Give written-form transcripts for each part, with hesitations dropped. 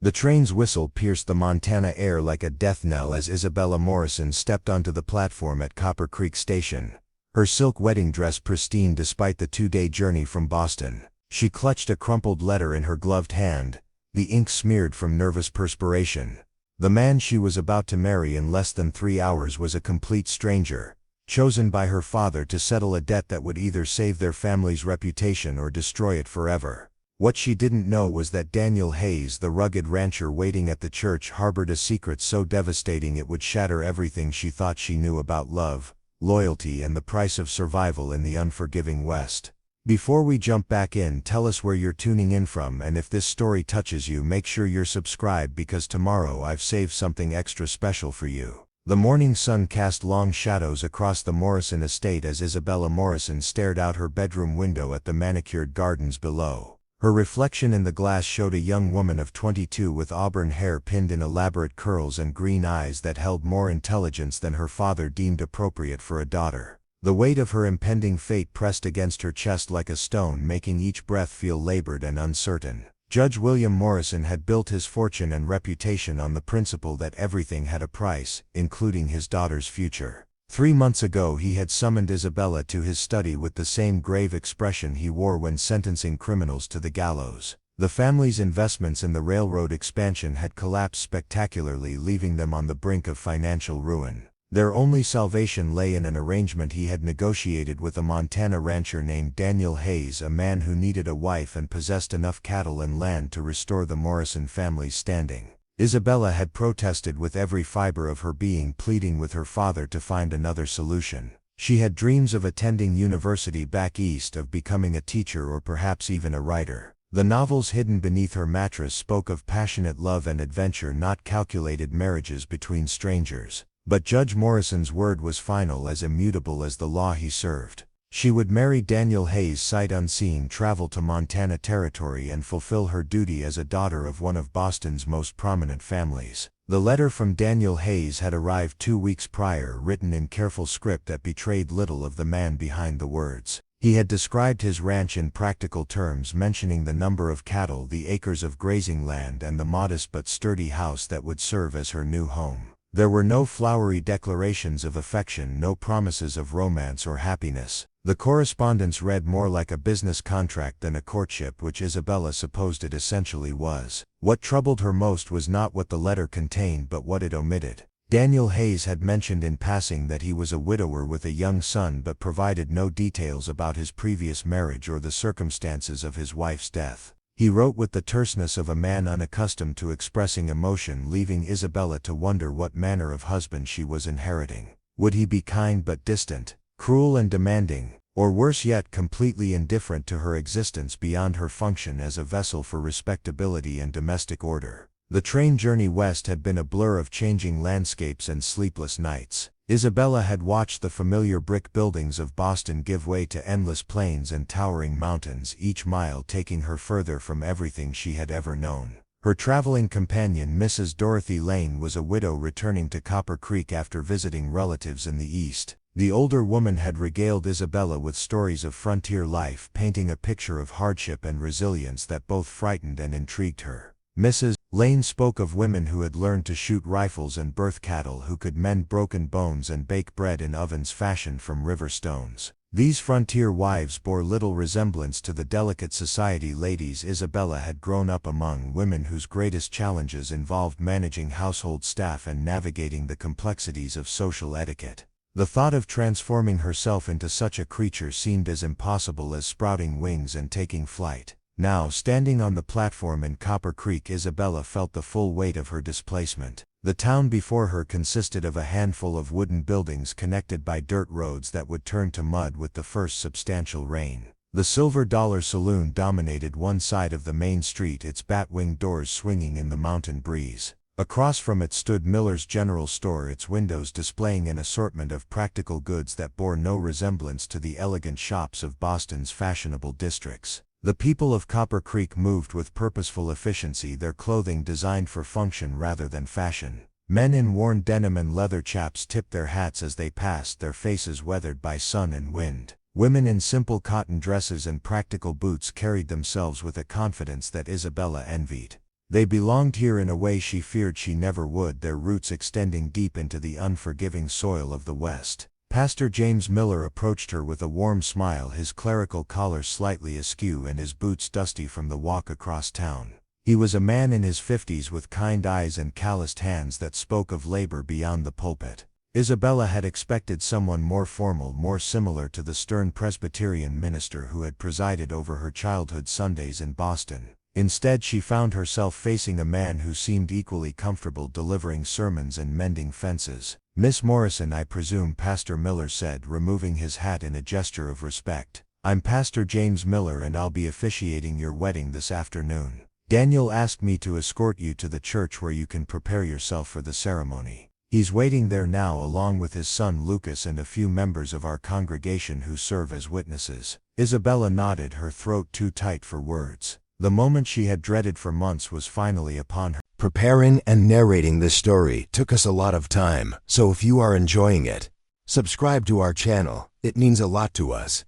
The train's whistle pierced the Montana air like a death knell as Isabella Morrison stepped onto the platform at Copper Creek Station. Her silk wedding dress pristine despite the two-day journey from Boston. She clutched a crumpled letter in her gloved hand, the ink smeared from nervous perspiration. The man she was about to marry in less than 3 hours was a complete stranger, chosen by her father to settle a debt that would either save their family's reputation or destroy it forever. What she didn't know was that Daniel Hayes, the rugged rancher waiting at the church, harbored a secret so devastating it would shatter everything she thought she knew about love, loyalty, and the price of survival in the unforgiving West. Before we jump back in, tell us where you're tuning in from, and if this story touches you, make sure you're subscribed because tomorrow I've saved something extra special for you. The morning sun cast long shadows across the Morrison estate as Isabella Morrison stared out her bedroom window at the manicured gardens below. Her reflection in the glass showed a young woman of 22 with auburn hair pinned in elaborate curls and green eyes that held more intelligence than her father deemed appropriate for a daughter. The weight of her impending fate pressed against her chest like a stone, making each breath feel labored and uncertain. Judge William Morrison had built his fortune and reputation on the principle that everything had a price, including his daughter's future. 3 months ago he had summoned Isabella to his study with the same grave expression he wore when sentencing criminals to the gallows. The family's investments in the railroad expansion had collapsed spectacularly, leaving them on the brink of financial ruin. Their only salvation lay in an arrangement he had negotiated with a Montana rancher named Daniel Hayes, a man who needed a wife and possessed enough cattle and land to restore the Morrison family's standing. Isabella had protested with every fiber of her being, pleading with her father to find another solution. She had dreams of attending university back east, of becoming a teacher or perhaps even a writer. The novels hidden beneath her mattress spoke of passionate love and adventure, not calculated marriages between strangers. But Judge Morrison's word was final, as immutable as the law he served. She would marry Daniel Hayes sight unseen, travel to Montana Territory, and fulfill her duty as a daughter of one of Boston's most prominent families. The letter from Daniel Hayes had arrived 2 weeks prior, written in careful script that betrayed little of the man behind the words. He had described his ranch in practical terms, mentioning the number of cattle, the acres of grazing land, and the modest but sturdy house that would serve as her new home. There were no flowery declarations of affection, no promises of romance or happiness. The correspondence read more like a business contract than a courtship, which Isabella supposed it essentially was. What troubled her most was not what the letter contained but what it omitted. Daniel Hayes had mentioned in passing that he was a widower with a young son, but provided no details about his previous marriage or the circumstances of his wife's death. He wrote with the terseness of a man unaccustomed to expressing emotion, leaving Isabella to wonder what manner of husband she was inheriting. Would he be kind but distant, cruel and demanding, or worse yet, completely indifferent to her existence beyond her function as a vessel for respectability and domestic order? The train journey west had been a blur of changing landscapes and sleepless nights. Isabella had watched the familiar brick buildings of Boston give way to endless plains and towering mountains, each mile taking her further from everything she had ever known. Her traveling companion, Mrs. Dorothy Lane, was a widow returning to Copper Creek after visiting relatives in the East. The older woman had regaled Isabella with stories of frontier life, painting a picture of hardship and resilience that both frightened and intrigued her. Mrs. Lane spoke of women who had learned to shoot rifles and birth cattle, who could mend broken bones and bake bread in ovens fashioned from river stones. These frontier wives bore little resemblance to the delicate society ladies Isabella had grown up among, women whose greatest challenges involved managing household staff and navigating the complexities of social etiquette. The thought of transforming herself into such a creature seemed as impossible as sprouting wings and taking flight. Now, standing on the platform in Copper Creek, Isabella felt the full weight of her displacement. The town before her consisted of a handful of wooden buildings connected by dirt roads that would turn to mud with the first substantial rain. The Silver Dollar Saloon dominated one side of the main street, its bat-winged doors swinging in the mountain breeze. Across from it stood Miller's General Store, its windows displaying an assortment of practical goods that bore no resemblance to the elegant shops of Boston's fashionable districts. The people of Copper Creek moved with purposeful efficiency, their clothing designed for function rather than fashion. Men in worn denim and leather chaps tipped their hats as they passed, their faces weathered by sun and wind. Women in simple cotton dresses and practical boots carried themselves with a confidence that Isabella envied. They belonged here in a way she feared she never would, their roots extending deep into the unforgiving soil of the West. Pastor James Miller approached her with a warm smile, his clerical collar slightly askew and his boots dusty from the walk across town. He was a man in his 50s with kind eyes and calloused hands that spoke of labor beyond the pulpit. Isabella had expected someone more formal, more similar to the stern Presbyterian minister who had presided over her childhood Sundays in Boston. Instead, she found herself facing a man who seemed equally comfortable delivering sermons and mending fences. "Miss Morrison, I presume," Pastor Miller said, removing his hat in a gesture of respect. "I'm Pastor James Miller and I'll be officiating your wedding this afternoon. Daniel asked me to escort you to the church where you can prepare yourself for the ceremony. He's waiting there now along with his son Lucas and a few members of our congregation who serve as witnesses." Isabella nodded, her throat too tight for words. The moment she had dreaded for months was finally upon her. Preparing and narrating this story took us a lot of time, so if you are enjoying it, subscribe to our channel. It means a lot to us.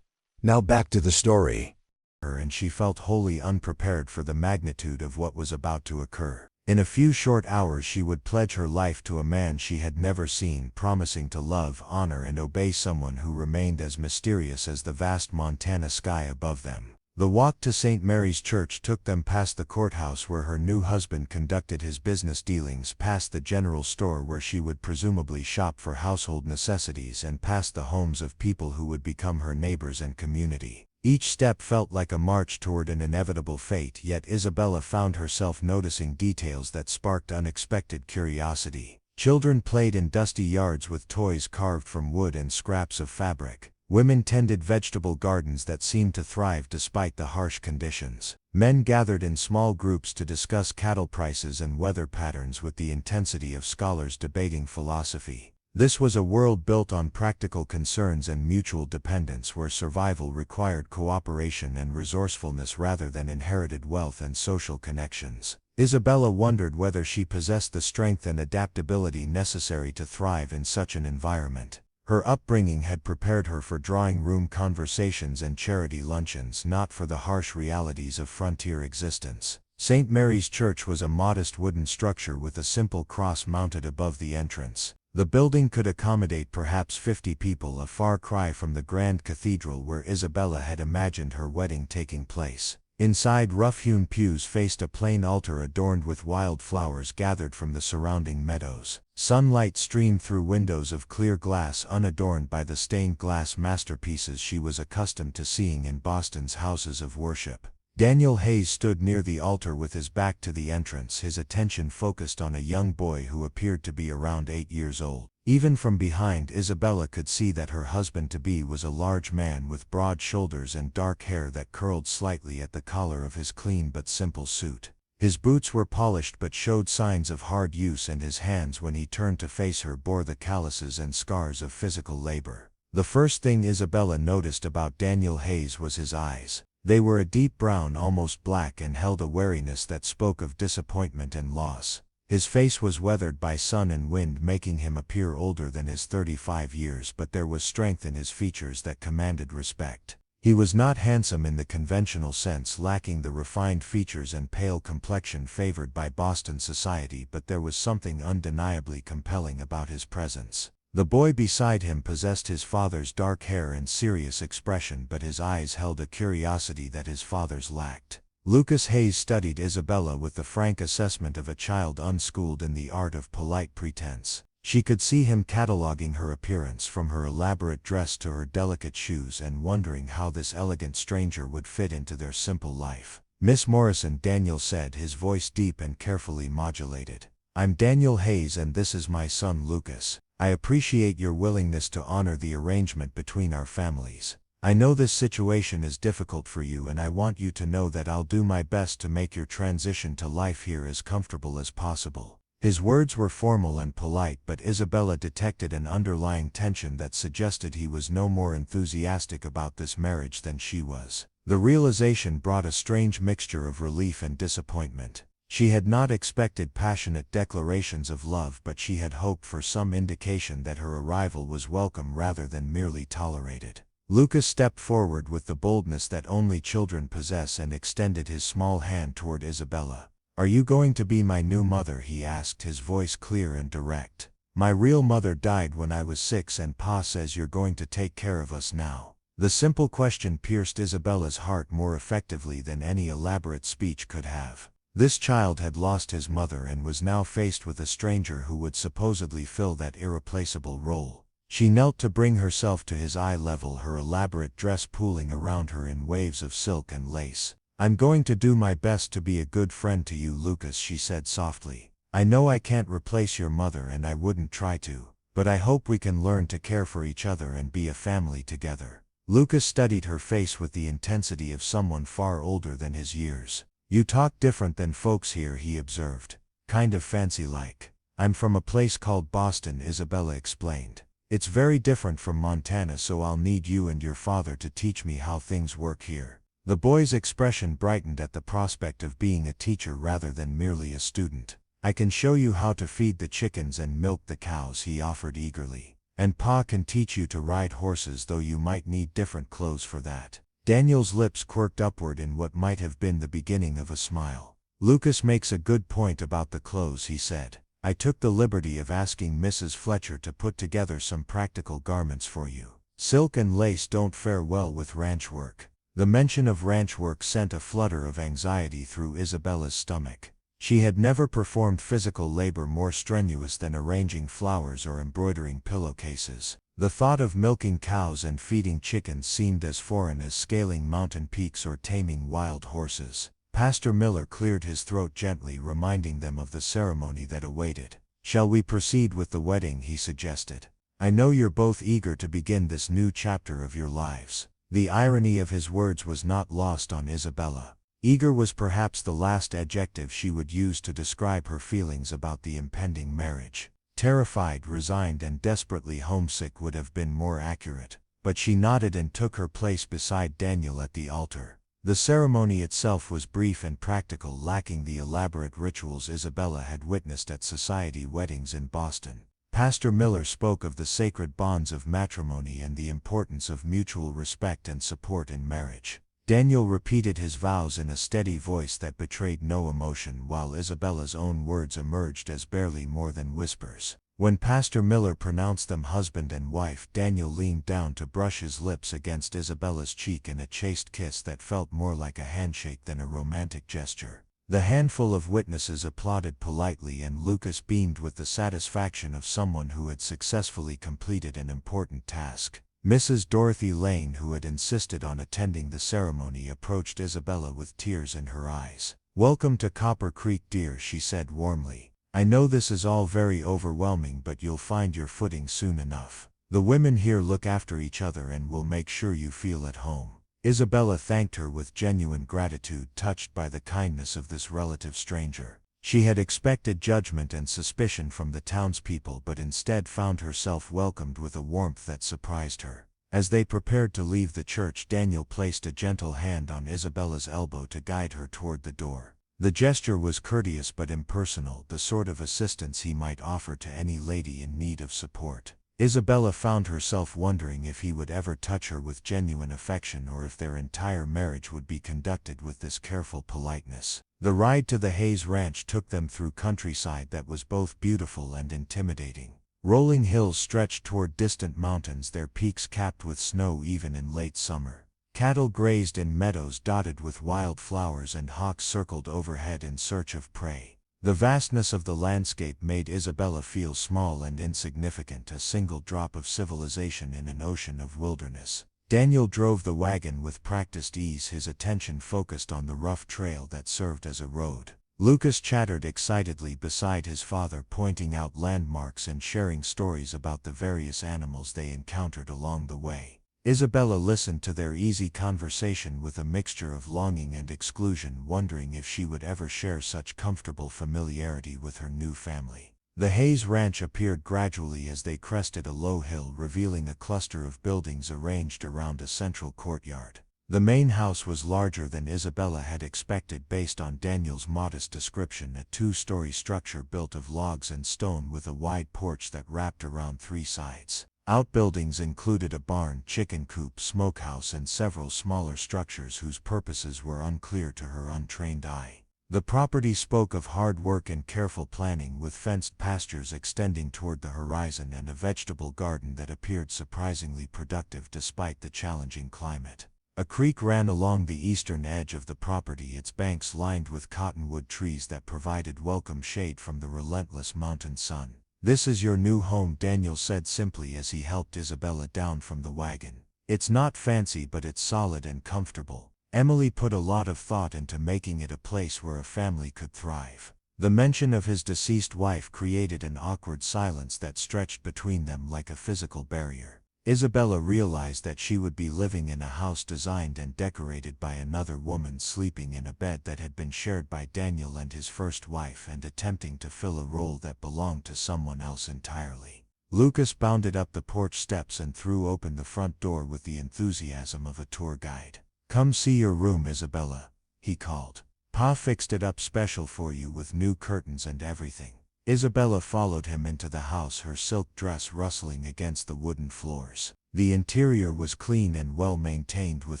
Now back to the story. And she felt wholly unprepared for the magnitude of what was about to occur. In a few short hours she would pledge her life to a man she had never seen, promising to love, honor, and obey someone who remained as mysterious as the vast Montana sky above them. The walk to St. Mary's Church took them past the courthouse where her new husband conducted his business dealings, past the general store where she would presumably shop for household necessities, and past the homes of people who would become her neighbors and community. Each step felt like a march toward an inevitable fate, yet Isabella found herself noticing details that sparked unexpected curiosity. Children played in dusty yards with toys carved from wood and scraps of fabric. Women tended vegetable gardens that seemed to thrive despite the harsh conditions. Men gathered in small groups to discuss cattle prices and weather patterns with the intensity of scholars debating philosophy. This was a world built on practical concerns and mutual dependence, where survival required cooperation and resourcefulness rather than inherited wealth and social connections. Isabella wondered whether she possessed the strength and adaptability necessary to thrive in such an environment. Her upbringing had prepared her for drawing room conversations and charity luncheons, not for the harsh realities of frontier existence. St. Mary's Church was a modest wooden structure with a simple cross mounted above the entrance. The building could accommodate perhaps 50 people, a far cry from the grand cathedral where Isabella had imagined her wedding taking place. Inside, rough-hewn pews faced a plain altar adorned with wild flowers gathered from the surrounding meadows. Sunlight streamed through windows of clear glass unadorned by the stained glass masterpieces she was accustomed to seeing in Boston's houses of worship. Daniel Hayes stood near the altar with his back to the entrance, his attention focused on a young boy who appeared to be around 8 years old. Even from behind, Isabella could see that her husband-to-be was a large man with broad shoulders and dark hair that curled slightly at the collar of his clean but simple suit. His boots were polished but showed signs of hard use, and his hands, when he turned to face her, bore the calluses and scars of physical labor. The first thing Isabella noticed about Daniel Hayes was his eyes. They were a deep brown, almost black, and held a wariness that spoke of disappointment and loss. His face was weathered by sun and wind, making him appear older than his 35 years, but there was strength in his features that commanded respect. He was not handsome in the conventional sense, lacking the refined features and pale complexion favored by Boston society, but there was something undeniably compelling about his presence. The boy beside him possessed his father's dark hair and serious expression, but his eyes held a curiosity that his father's lacked. Lucas Hayes studied Isabella with the frank assessment of a child unschooled in the art of polite pretense. She could see him cataloging her appearance, from her elaborate dress to her delicate shoes, and wondering how this elegant stranger would fit into their simple life. "Miss Morrison," Daniel said, his voice deep and carefully modulated. "I'm Daniel Hayes and this is my son Lucas. I appreciate your willingness to honor the arrangement between our families. I know this situation is difficult for you, and I want you to know that I'll do my best to make your transition to life here as comfortable as possible." His words were formal and polite, but Isabella detected an underlying tension that suggested he was no more enthusiastic about this marriage than she was. The realization brought a strange mixture of relief and disappointment. She had not expected passionate declarations of love, but she had hoped for some indication that her arrival was welcome rather than merely tolerated. Lucas stepped forward with the boldness that only children possess and extended his small hand toward Isabella. "Are you going to be my new mother?" he asked, his voice clear and direct. "My real mother died when I was 6 and Pa says you're going to take care of us now." The simple question pierced Isabella's heart more effectively than any elaborate speech could have. This child had lost his mother and was now faced with a stranger who would supposedly fill that irreplaceable role. She knelt to bring herself to his eye level, her elaborate dress pooling around her in waves of silk and lace. "I'm going to do my best to be a good friend to you, Lucas," she said softly. "I know I can't replace your mother and I wouldn't try to, but I hope we can learn to care for each other and be a family together." Lucas studied her face with the intensity of someone far older than his years. "You talk different than folks here," he observed. "Kind of fancy-like." "I'm from a place called Boston," Isabella explained. "It's very different from Montana, so I'll need you and your father to teach me how things work here." The boy's expression brightened at the prospect of being a teacher rather than merely a student. "I can show you how to feed the chickens and milk the cows," he offered eagerly. "And Pa can teach you to ride horses, though you might need different clothes for that." Daniel's lips quirked upward in what might have been the beginning of a smile. "Lucas makes a good point about the clothes," he said. "I took the liberty of asking Mrs. Fletcher to put together some practical garments for you. Silk and lace don't fare well with ranch work." The mention of ranch work sent a flutter of anxiety through Isabella's stomach. She had never performed physical labor more strenuous than arranging flowers or embroidering pillowcases. The thought of milking cows and feeding chickens seemed as foreign as scaling mountain peaks or taming wild horses. Pastor Miller cleared his throat gently, reminding them of the ceremony that awaited. "Shall we proceed with the wedding?" he suggested. "I know you're both eager to begin this new chapter of your lives." The irony of his words was not lost on Isabella. Eager was perhaps the last adjective she would use to describe her feelings about the impending marriage. Terrified, resigned, and desperately homesick would have been more accurate. But she nodded and took her place beside Daniel at the altar. The ceremony itself was brief and practical, lacking the elaborate rituals Isabella had witnessed at society weddings in Boston. Pastor Miller spoke of the sacred bonds of matrimony and the importance of mutual respect and support in marriage. Daniel repeated his vows in a steady voice that betrayed no emotion, while Isabella's own words emerged as barely more than whispers. When Pastor Miller pronounced them husband and wife, Daniel leaned down to brush his lips against Isabella's cheek in a chaste kiss that felt more like a handshake than a romantic gesture. The handful of witnesses applauded politely, and Lucas beamed with the satisfaction of someone who had successfully completed an important task. Mrs. Dorothy Lane, who had insisted on attending the ceremony, approached Isabella with tears in her eyes. "Welcome to Copper Creek, dear," she said warmly. "I know this is all very overwhelming, but you'll find your footing soon enough. The women here look after each other and will make sure you feel at home." Isabella thanked her with genuine gratitude, touched by the kindness of this relative stranger. She had expected judgment and suspicion from the townspeople, but instead found herself welcomed with a warmth that surprised her. As they prepared to leave the church, Daniel placed a gentle hand on Isabella's elbow to guide her toward the door. The gesture was courteous but impersonal, the sort of assistance he might offer to any lady in need of support. Isabella found herself wondering if he would ever touch her with genuine affection, or if their entire marriage would be conducted with this careful politeness. The ride to the Hayes Ranch took them through countryside that was both beautiful and intimidating. Rolling hills stretched toward distant mountains, their peaks capped with snow even in late summer. Cattle grazed in meadows dotted with wild flowers, and hawks circled overhead in search of prey. The vastness of the landscape made Isabella feel small and insignificant, a single drop of civilization in an ocean of wilderness. Daniel drove the wagon with practiced ease, his attention focused on the rough trail that served as a road. Lucas chattered excitedly beside his father, pointing out landmarks and sharing stories about the various animals they encountered along the way. Isabella listened to their easy conversation with a mixture of longing and exclusion, wondering if she would ever share such comfortable familiarity with her new family. The Hayes Ranch appeared gradually as they crested a low hill, revealing a cluster of buildings arranged around a central courtyard. The main house was larger than Isabella had expected based on Daniel's modest description, a two-story structure built of logs and stone with a wide porch that wrapped around three sides. Outbuildings included a barn, chicken coop, smokehouse, and several smaller structures whose purposes were unclear to her untrained eye. The property spoke of hard work and careful planning, with fenced pastures extending toward the horizon and a vegetable garden that appeared surprisingly productive despite the challenging climate. A creek ran along the eastern edge of the property, its banks lined with cottonwood trees that provided welcome shade from the relentless mountain sun. "This is your new home," Daniel said simply as he helped Isabella down from the wagon. "It's not fancy, but it's solid and comfortable." Emily put a lot of thought into making it a place where a family could thrive. The mention of his deceased wife created an awkward silence that stretched between them like a physical barrier. Isabella realized that she would be living in a house designed and decorated by another woman, sleeping in a bed that had been shared by Daniel and his first wife, and attempting to fill a role that belonged to someone else entirely. Lucas bounded up the porch steps and threw open the front door with the enthusiasm of a tour guide. "Come see your room, Isabella," he called. "Pa fixed it up special for you with new curtains and everything." Isabella followed him into the house, her silk dress rustling against the wooden floors. The interior was clean and well maintained, with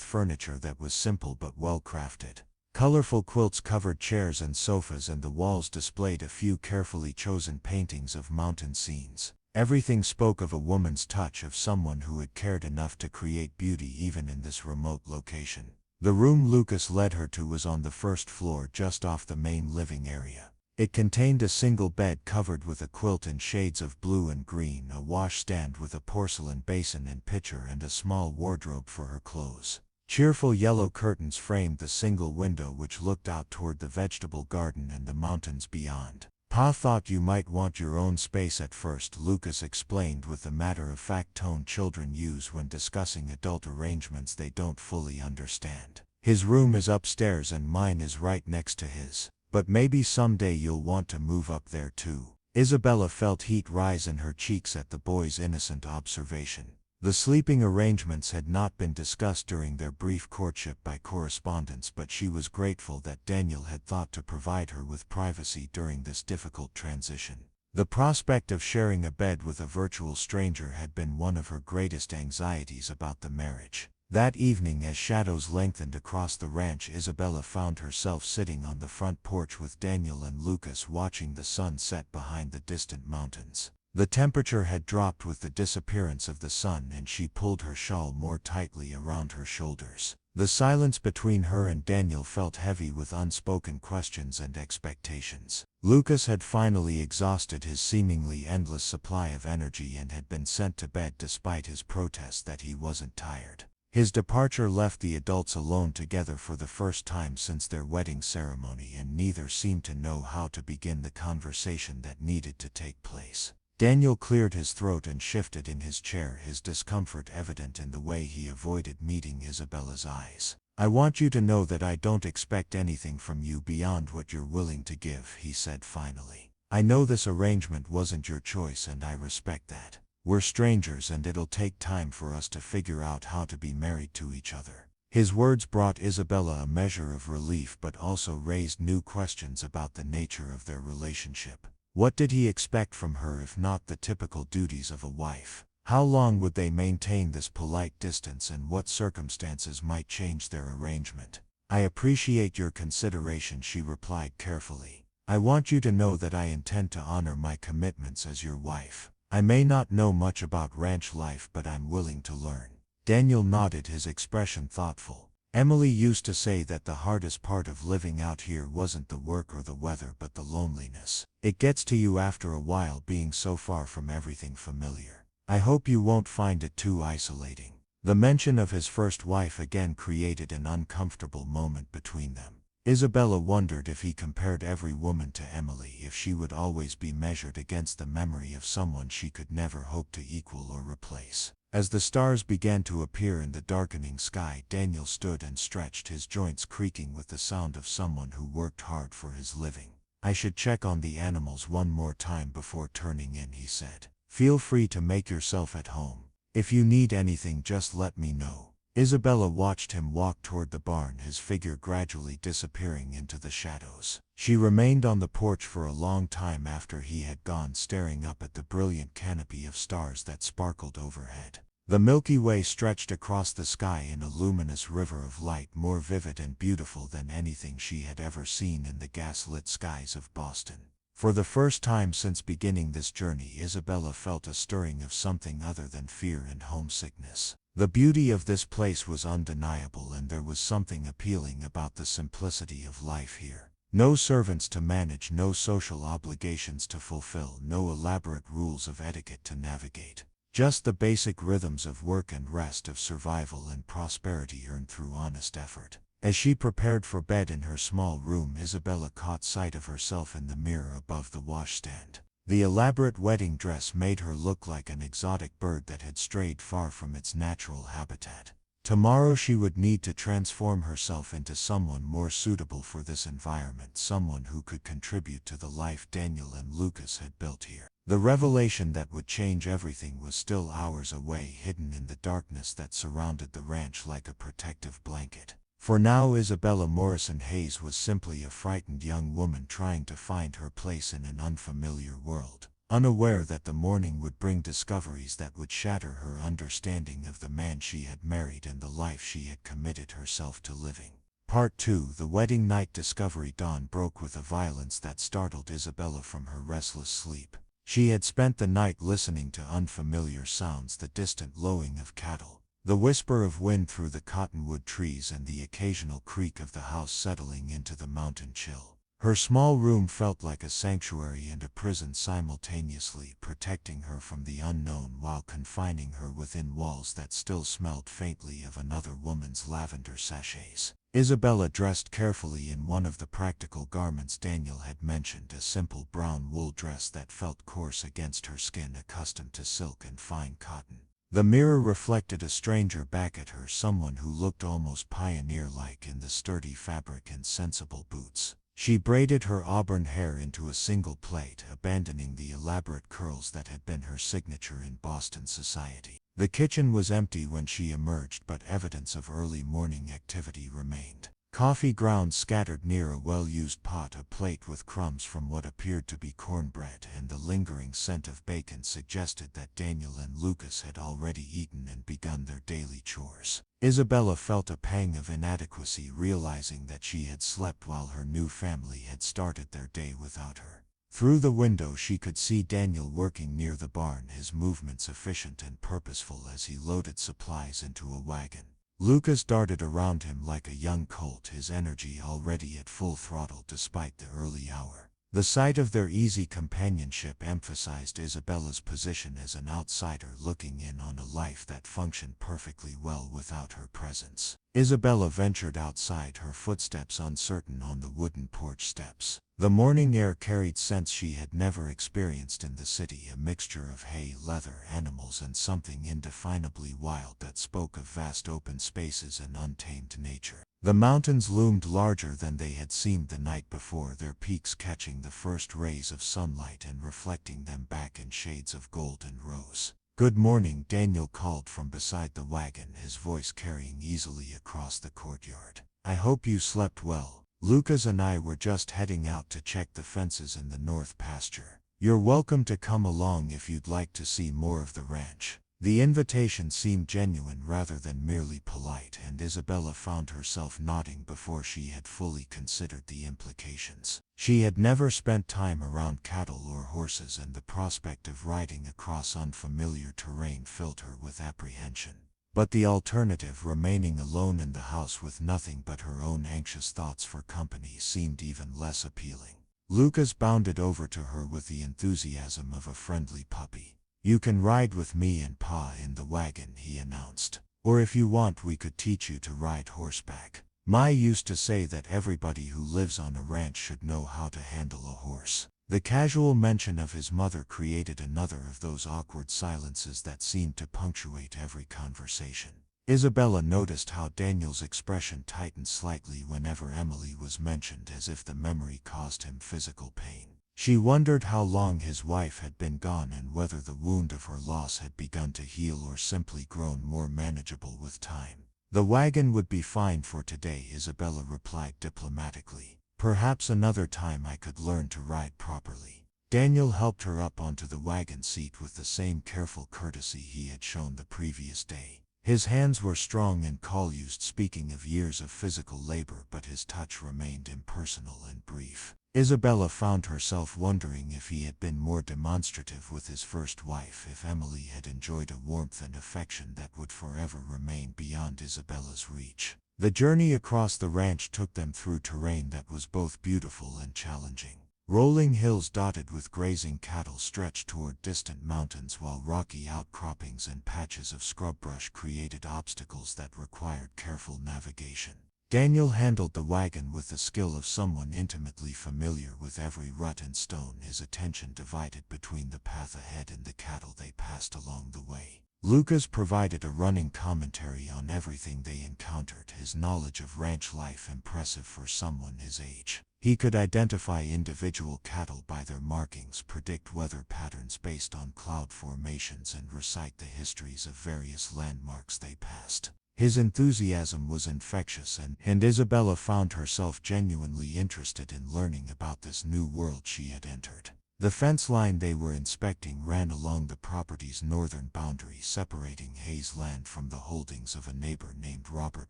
furniture that was simple but well crafted. Colorful quilts covered chairs and sofas, and the walls displayed a few carefully chosen paintings of mountain scenes. Everything spoke of a woman's touch, of someone who had cared enough to create beauty even in this remote location. The room Lucas led her to was on the first floor, just off the main living area. It contained a single bed covered with a quilt in shades of blue and green, a washstand with a porcelain basin and pitcher, and a small wardrobe for her clothes. Cheerful yellow curtains framed the single window, which looked out toward the vegetable garden and the mountains beyond. "Pa thought you might want your own space at first," Lucas explained with the matter-of-fact tone children use when discussing adult arrangements they don't fully understand. "His room is upstairs and mine is right next to his. But maybe someday you'll want to move up there too." Isabella felt heat rise in her cheeks at the boy's innocent observation. The sleeping arrangements had not been discussed during their brief courtship by correspondence, but she was grateful that Daniel had thought to provide her with privacy during this difficult transition. The prospect of sharing a bed with a virtual stranger had been one of her greatest anxieties about the marriage. That evening, as shadows lengthened across the ranch, Isabella found herself sitting on the front porch with Daniel and Lucas, watching the sun set behind the distant mountains. The temperature had dropped with the disappearance of the sun, and she pulled her shawl more tightly around her shoulders. The silence between her and Daniel felt heavy with unspoken questions and expectations. Lucas had finally exhausted his seemingly endless supply of energy and had been sent to bed despite his protests that he wasn't tired. His departure left the adults alone together for the first time since their wedding ceremony, and neither seemed to know how to begin the conversation that needed to take place. Daniel cleared his throat and shifted in his chair, his discomfort evident in the way he avoided meeting Isabella's eyes. "I want you to know that I don't expect anything from you beyond what you're willing to give," he said finally. "I know this arrangement wasn't your choice, and I respect that. We're strangers, and it'll take time for us to figure out how to be married to each other." His words brought Isabella a measure of relief, but also raised new questions about the nature of their relationship. What did he expect from her if not the typical duties of a wife? How long would they maintain this polite distance, and what circumstances might change their arrangement? "I appreciate your consideration," she replied carefully. "I want you to know that I intend to honor my commitments as your wife. I may not know much about ranch life, but I'm willing to learn." Daniel nodded, his expression thoughtful. "Emily used to say that the hardest part of living out here wasn't the work or the weather, but the loneliness. It gets to you after a while, being so far from everything familiar. I hope you won't find it too isolating." The mention of his first wife again created an uncomfortable moment between them. Isabella wondered if he compared every woman to Emily, if she would always be measured against the memory of someone she could never hope to equal or replace. As the stars began to appear in the darkening sky, Daniel stood and stretched, his joints creaking with the sound of someone who worked hard for his living. "I should check on the animals one more time before turning in," he said. "Feel free to make yourself at home. If you need anything, just let me know." Isabella watched him walk toward the barn, his figure gradually disappearing into the shadows. She remained on the porch for a long time after he had gone, staring up at the brilliant canopy of stars that sparkled overhead. The Milky Way stretched across the sky in a luminous river of light more vivid and beautiful than anything she had ever seen in the gas-lit skies of Boston. For the first time since beginning this journey, Isabella felt a stirring of something other than fear and homesickness. The beauty of this place was undeniable, and there was something appealing about the simplicity of life here. No servants to manage, no social obligations to fulfill, no elaborate rules of etiquette to navigate. Just the basic rhythms of work and rest, of survival and prosperity earned through honest effort. As she prepared for bed in her small room, Isabella caught sight of herself in the mirror above the washstand. The elaborate wedding dress made her look like an exotic bird that had strayed far from its natural habitat. Tomorrow she would need to transform herself into someone more suitable for this environment, someone who could contribute to the life Daniel and Lucas had built here. The revelation that would change everything was still hours away, hidden in the darkness that surrounded the ranch like a protective blanket. For now, Isabella Morrison Hayes was simply a frightened young woman trying to find her place in an unfamiliar world, unaware that the morning would bring discoveries that would shatter her understanding of the man she had married and the life she had committed herself to living. Part 2. The wedding night. Discovery. Dawn broke with a violence that startled Isabella from her restless sleep. She had spent the night listening to unfamiliar sounds, the distant lowing of cattle, the whisper of wind through the cottonwood trees, and the occasional creak of the house settling into the mountain chill. Her small room felt like a sanctuary and a prison simultaneously, protecting her from the unknown while confining her within walls that still smelled faintly of another woman's lavender sachets. Isabella dressed carefully in one of the practical garments Daniel had mentioned, a simple brown wool dress that felt coarse against her skin accustomed to silk and fine cotton. The mirror reflected a stranger back at her, someone who looked almost pioneer-like in the sturdy fabric and sensible boots. She braided her auburn hair into a single plait, abandoning the elaborate curls that had been her signature in Boston society. The kitchen was empty when she emerged, but evidence of early morning activity remained. Coffee grounds scattered near a well-used pot, a plate with crumbs from what appeared to be cornbread, and the lingering scent of bacon suggested that Daniel and Lucas had already eaten and begun their daily chores. Isabella felt a pang of inadequacy, realizing that she had slept while her new family had started their day without her. Through the window she could see Daniel working near the barn, his movements efficient and purposeful as he loaded supplies into a wagon. Lucas darted around him like a young colt, his energy already at full throttle despite the early hour. The sight of their easy companionship emphasized Isabella's position as an outsider looking in on a life that functioned perfectly well without her presence. Isabella ventured outside, her footsteps uncertain on the wooden porch steps. The morning air carried scents she had never experienced in the city, a mixture of hay, leather, animals, and something indefinably wild that spoke of vast open spaces and untamed nature. The mountains loomed larger than they had seemed the night before, their peaks catching the first rays of sunlight and reflecting them back in shades of gold and rose. "Good morning," Daniel called from beside the wagon, his voice carrying easily across the courtyard. "I hope you slept well. Lucas and I were just heading out to check the fences in the north pasture. You're welcome to come along if you'd like to see more of the ranch." The invitation seemed genuine rather than merely polite, and Isabella found herself nodding before she had fully considered the implications. She had never spent time around cattle or horses, and the prospect of riding across unfamiliar terrain filled her with apprehension. But the alternative, remaining alone in the house with nothing but her own anxious thoughts for company, seemed even less appealing. Lucas bounded over to her with the enthusiasm of a friendly puppy. "You can ride with me and Pa in the wagon," he announced. "Or if you want, we could teach you to ride horseback. Ma used to say that everybody who lives on a ranch should know how to handle a horse." The casual mention of his mother created another of those awkward silences that seemed to punctuate every conversation. Isabella noticed how Daniel's expression tightened slightly whenever Emily was mentioned, as if the memory caused him physical pain. She wondered how long his wife had been gone and whether the wound of her loss had begun to heal or simply grown more manageable with time. "The wagon would be fine for today," Isabella replied diplomatically. "Perhaps another time I could learn to ride properly." Daniel helped her up onto the wagon seat with the same careful courtesy he had shown the previous day. His hands were strong and calloused, speaking of years of physical labor, but his touch remained impersonal and brief. Isabella found herself wondering if he had been more demonstrative with his first wife, if Emily had enjoyed a warmth and affection that would forever remain beyond Isabella's reach. The journey across the ranch took them through terrain that was both beautiful and challenging. Rolling hills dotted with grazing cattle stretched toward distant mountains, while rocky outcroppings and patches of scrub brush created obstacles that required careful navigation. Daniel handled the wagon with the skill of someone intimately familiar with every rut and stone, his attention divided between the path ahead and the cattle they passed along the way. Lucas provided a running commentary on everything they encountered, his knowledge of ranch life impressive for someone his age. He could identify individual cattle by their markings, predict weather patterns based on cloud formations, and recite the histories of various landmarks they passed. His enthusiasm was infectious, and Isabella found herself genuinely interested in learning about this new world she had entered. The fence line they were inspecting ran along the property's northern boundary, separating Hayes' land from the holdings of a neighbor named Robert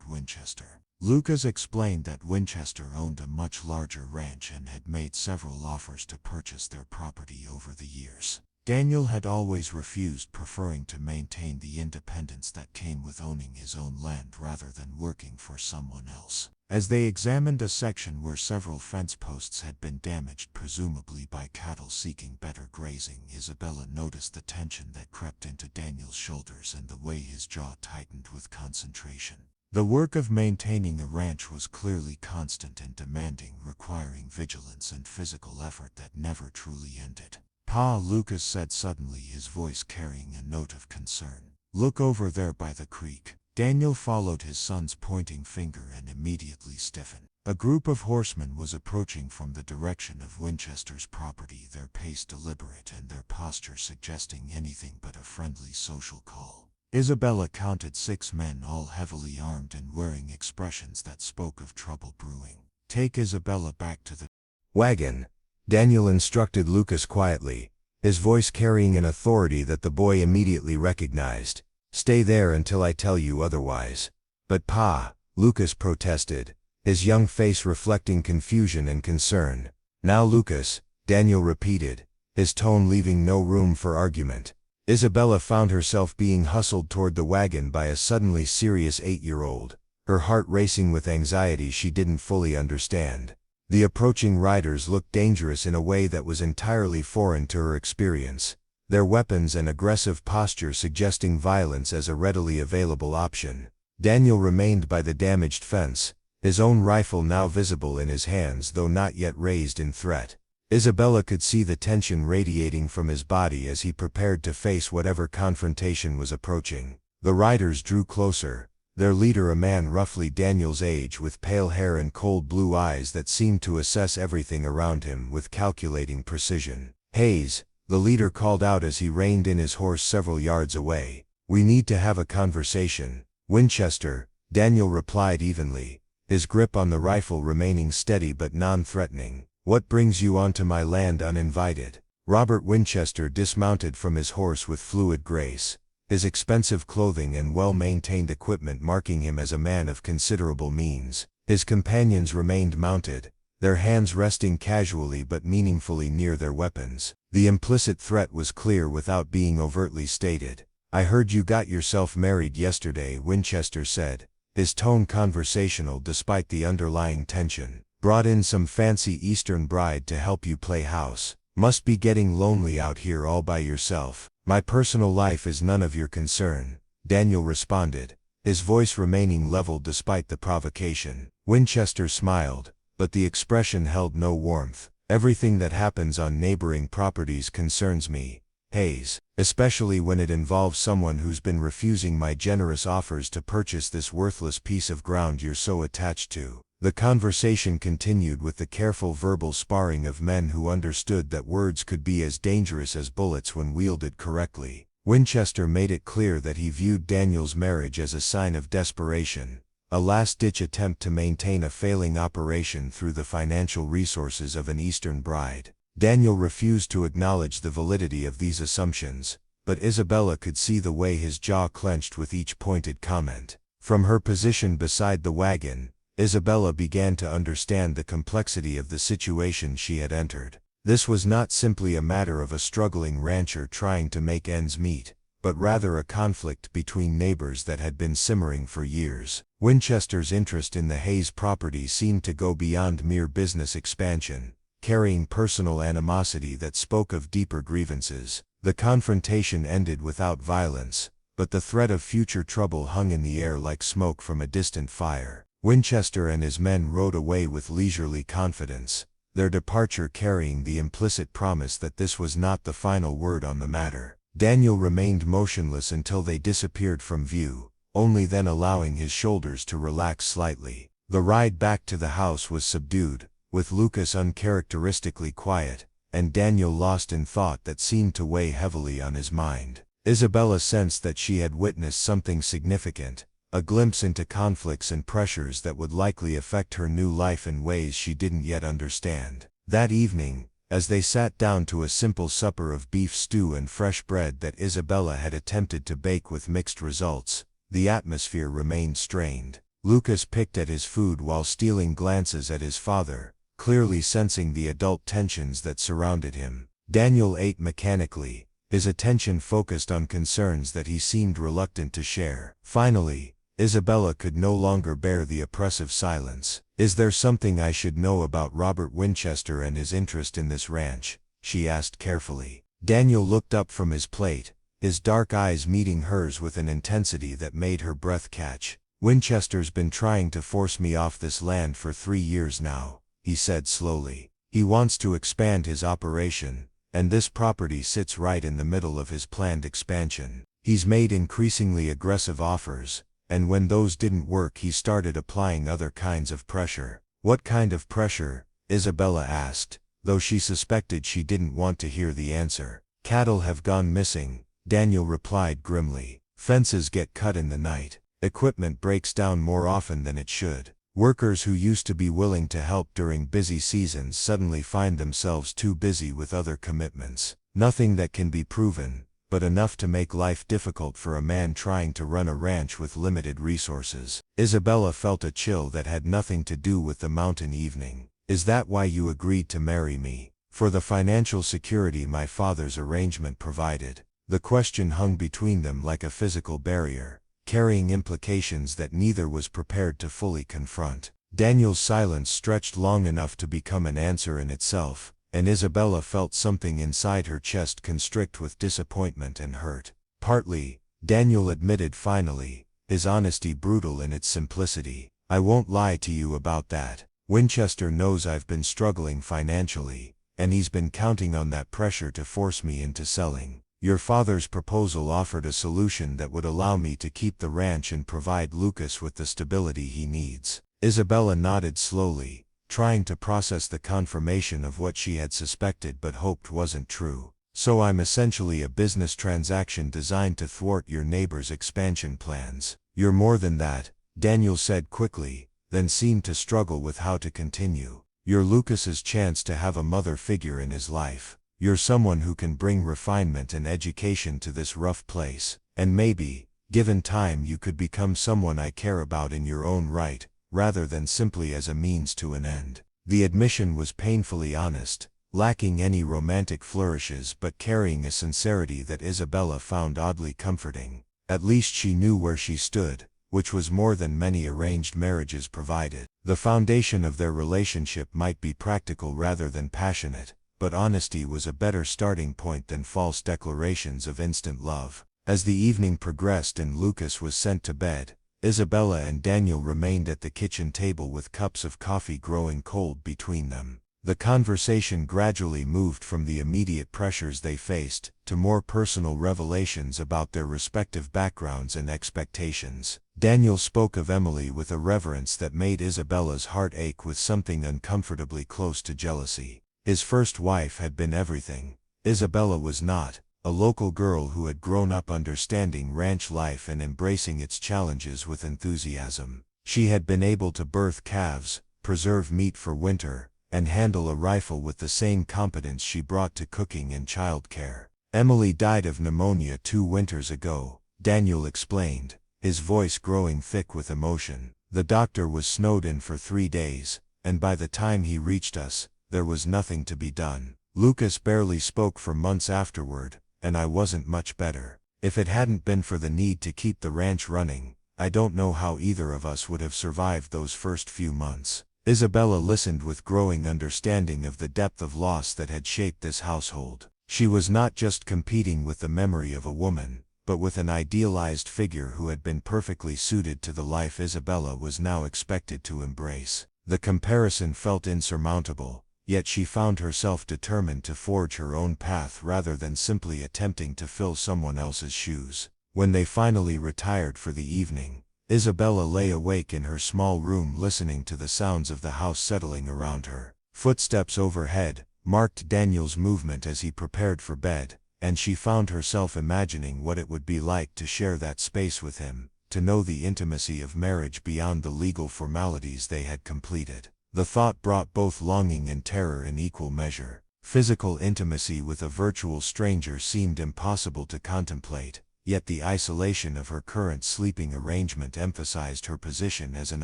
Winchester. Lucas explained that Winchester owned a much larger ranch and had made several offers to purchase their property over the years. Daniel had always refused, preferring to maintain the independence that came with owning his own land rather than working for someone else. As they examined a section where several fence posts had been damaged, presumably by cattle seeking better grazing, Isabella noticed the tension that crept into Daniel's shoulders and the way his jaw tightened with concentration. The work of maintaining a ranch was clearly constant and demanding, requiring vigilance and physical effort that never truly ended. "Pa," Lucas said suddenly, his voice carrying a note of concern. "Look over there by the creek." Daniel followed his son's pointing finger and immediately stiffened. A group of horsemen was approaching from the direction of Winchester's property, their pace deliberate and their posture suggesting anything but a friendly social call. Isabella counted 6 men, all heavily armed and wearing expressions that spoke of trouble brewing. "Take Isabella back to the wagon," Daniel instructed Lucas quietly, his voice carrying an authority that the boy immediately recognized. "Stay there until I tell you otherwise." "But Pa," Lucas protested, his young face reflecting confusion and concern. "Now Lucas," Daniel repeated, his tone leaving no room for argument. Isabella found herself being hustled toward the wagon by a suddenly serious 8-year-old, her heart racing with anxiety she didn't fully understand. The approaching riders looked dangerous in a way that was entirely foreign to her experience, their weapons and aggressive posture suggesting violence as a readily available option. Daniel remained by the damaged fence, his own rifle now visible in his hands though not yet raised in threat. Isabella could see the tension radiating from his body as he prepared to face whatever confrontation was approaching. The riders drew closer, their leader a man roughly Daniel's age with pale hair and cold blue eyes that seemed to assess everything around him with calculating precision. "Hayes," the leader called out as he reined in his horse several yards away. "We need to have a conversation." "Winchester," Daniel replied evenly, his grip on the rifle remaining steady but non-threatening. "What brings you onto my land uninvited?" Robert Winchester dismounted from his horse with fluid grace, his expensive clothing and well-maintained equipment marking him as a man of considerable means. His companions remained mounted, their hands resting casually but meaningfully near their weapons. The implicit threat was clear without being overtly stated. "I heard you got yourself married yesterday," Winchester said, his tone conversational despite the underlying tension. "Brought in some fancy Eastern bride to help you play house. Must be getting lonely out here all by yourself." "My personal life is none of your concern," Daniel responded, his voice remaining level despite the provocation. Winchester smiled, but the expression held no warmth. "Everything that happens on neighboring properties concerns me, Hayes, especially when it involves someone who's been refusing my generous offers to purchase this worthless piece of ground you're so attached to." The conversation continued with the careful verbal sparring of men who understood that words could be as dangerous as bullets when wielded correctly. Winchester made it clear that he viewed Daniel's marriage as a sign of desperation, a last-ditch attempt to maintain a failing operation through the financial resources of an Eastern bride. Daniel refused to acknowledge the validity of these assumptions, but Isabella could see the way his jaw clenched with each pointed comment. From her position beside the wagon, Isabella began to understand the complexity of the situation she had entered. This was not simply a matter of a struggling rancher trying to make ends meet, but rather a conflict between neighbors that had been simmering for years. Winchester's interest in the Hayes property seemed to go beyond mere business expansion, carrying personal animosity that spoke of deeper grievances. The confrontation ended without violence, but the threat of future trouble hung in the air like smoke from a distant fire. Winchester and his men rode away with leisurely confidence, their departure carrying the implicit promise that this was not the final word on the matter. Daniel remained motionless until they disappeared from view, only then allowing his shoulders to relax slightly. The ride back to the house was subdued, with Lucas uncharacteristically quiet, and Daniel lost in thought that seemed to weigh heavily on his mind. Isabella sensed that she had witnessed something significant, a glimpse into conflicts and pressures that would likely affect her new life in ways she didn't yet understand. That evening, as they sat down to a simple supper of beef stew and fresh bread that Isabella had attempted to bake with mixed results, the atmosphere remained strained. Lucas picked at his food while stealing glances at his father, clearly sensing the adult tensions that surrounded him. Daniel ate mechanically, his attention focused on concerns that he seemed reluctant to share. Finally, Isabella could no longer bear the oppressive silence. "Is there something I should know about Robert Winchester and his interest in this ranch?" she asked carefully. Daniel looked up from his plate, his dark eyes meeting hers with an intensity that made her breath catch. "Winchester's been trying to force me off this land for 3 years now," he said slowly. "He wants to expand his operation, and this property sits right in the middle of his planned expansion. He's made increasingly aggressive offers, and when those didn't work he started applying other kinds of pressure." "What kind of pressure?" Isabella asked, though she suspected she didn't want to hear the answer. "Cattle have gone missing," Daniel replied grimly. "Fences get cut in the night. Equipment breaks down more often than it should. Workers who used to be willing to help during busy seasons suddenly find themselves too busy with other commitments. Nothing that can be proven, but enough to make life difficult for a man trying to run a ranch with limited resources." Isabella felt a chill that had nothing to do with the mountain evening. "Is that why you agreed to marry me? For the financial security my father's arrangement provided?" The question hung between them like a physical barrier, carrying implications that neither was prepared to fully confront. Daniel's silence stretched long enough to become an answer in itself, and Isabella felt something inside her chest constrict with disappointment and hurt. "Partly," Daniel admitted finally, his honesty brutal in its simplicity. "I won't lie to you about that. Winchester knows I've been struggling financially, and he's been counting on that pressure to force me into selling. Your father's proposal offered a solution that would allow me to keep the ranch and provide Lucas with the stability he needs." Isabella nodded slowly, trying to process the confirmation of what she had suspected but hoped wasn't true. "So I'm essentially a business transaction designed to thwart your neighbor's expansion plans." "You're more than that," Daniel said quickly, then seemed to struggle with how to continue. "You're Lucas's chance to have a mother figure in his life. You're someone who can bring refinement and education to this rough place, and maybe, given time, you could become someone I care about in your own right, rather than simply as a means to an end." The admission was painfully honest, lacking any romantic flourishes but carrying a sincerity that Isabella found oddly comforting. At least she knew where she stood, which was more than many arranged marriages provided. The foundation of their relationship might be practical rather than passionate, but honesty was a better starting point than false declarations of instant love. As the evening progressed and Lucas was sent to bed, Isabella and Daniel remained at the kitchen table with cups of coffee growing cold between them. The conversation gradually moved from the immediate pressures they faced to more personal revelations about their respective backgrounds and expectations. Daniel spoke of Emily with a reverence that made Isabella's heart ache with something uncomfortably close to jealousy. His first wife had been everything. Isabella was not, a local girl who had grown up understanding ranch life and embracing its challenges with enthusiasm. She had been able to birth calves, preserve meat for winter, and handle a rifle with the same competence she brought to cooking and childcare. Emily died of pneumonia 2 winters ago, Daniel explained, his voice growing thick with emotion. The doctor was snowed in for 3 days, and by the time he reached us, there was nothing to be done. Lucas barely spoke for months afterward, and I wasn't much better. If it hadn't been for the need to keep the ranch running, I don't know how either of us would have survived those first few months. Isabella listened with growing understanding of the depth of loss that had shaped this household. She was not just competing with the memory of a woman, but with an idealized figure who had been perfectly suited to the life Isabella was now expected to embrace. The comparison felt insurmountable, yet she found herself determined to forge her own path rather than simply attempting to fill someone else's shoes. When they finally retired for the evening, Isabella lay awake in her small room listening to the sounds of the house settling around her. Footsteps overhead marked Daniel's movement as he prepared for bed, and she found herself imagining what it would be like to share that space with him, to know the intimacy of marriage beyond the legal formalities they had completed. The thought brought both longing and terror in equal measure. Physical intimacy with a virtual stranger seemed impossible to contemplate, yet the isolation of her current sleeping arrangement emphasized her position as an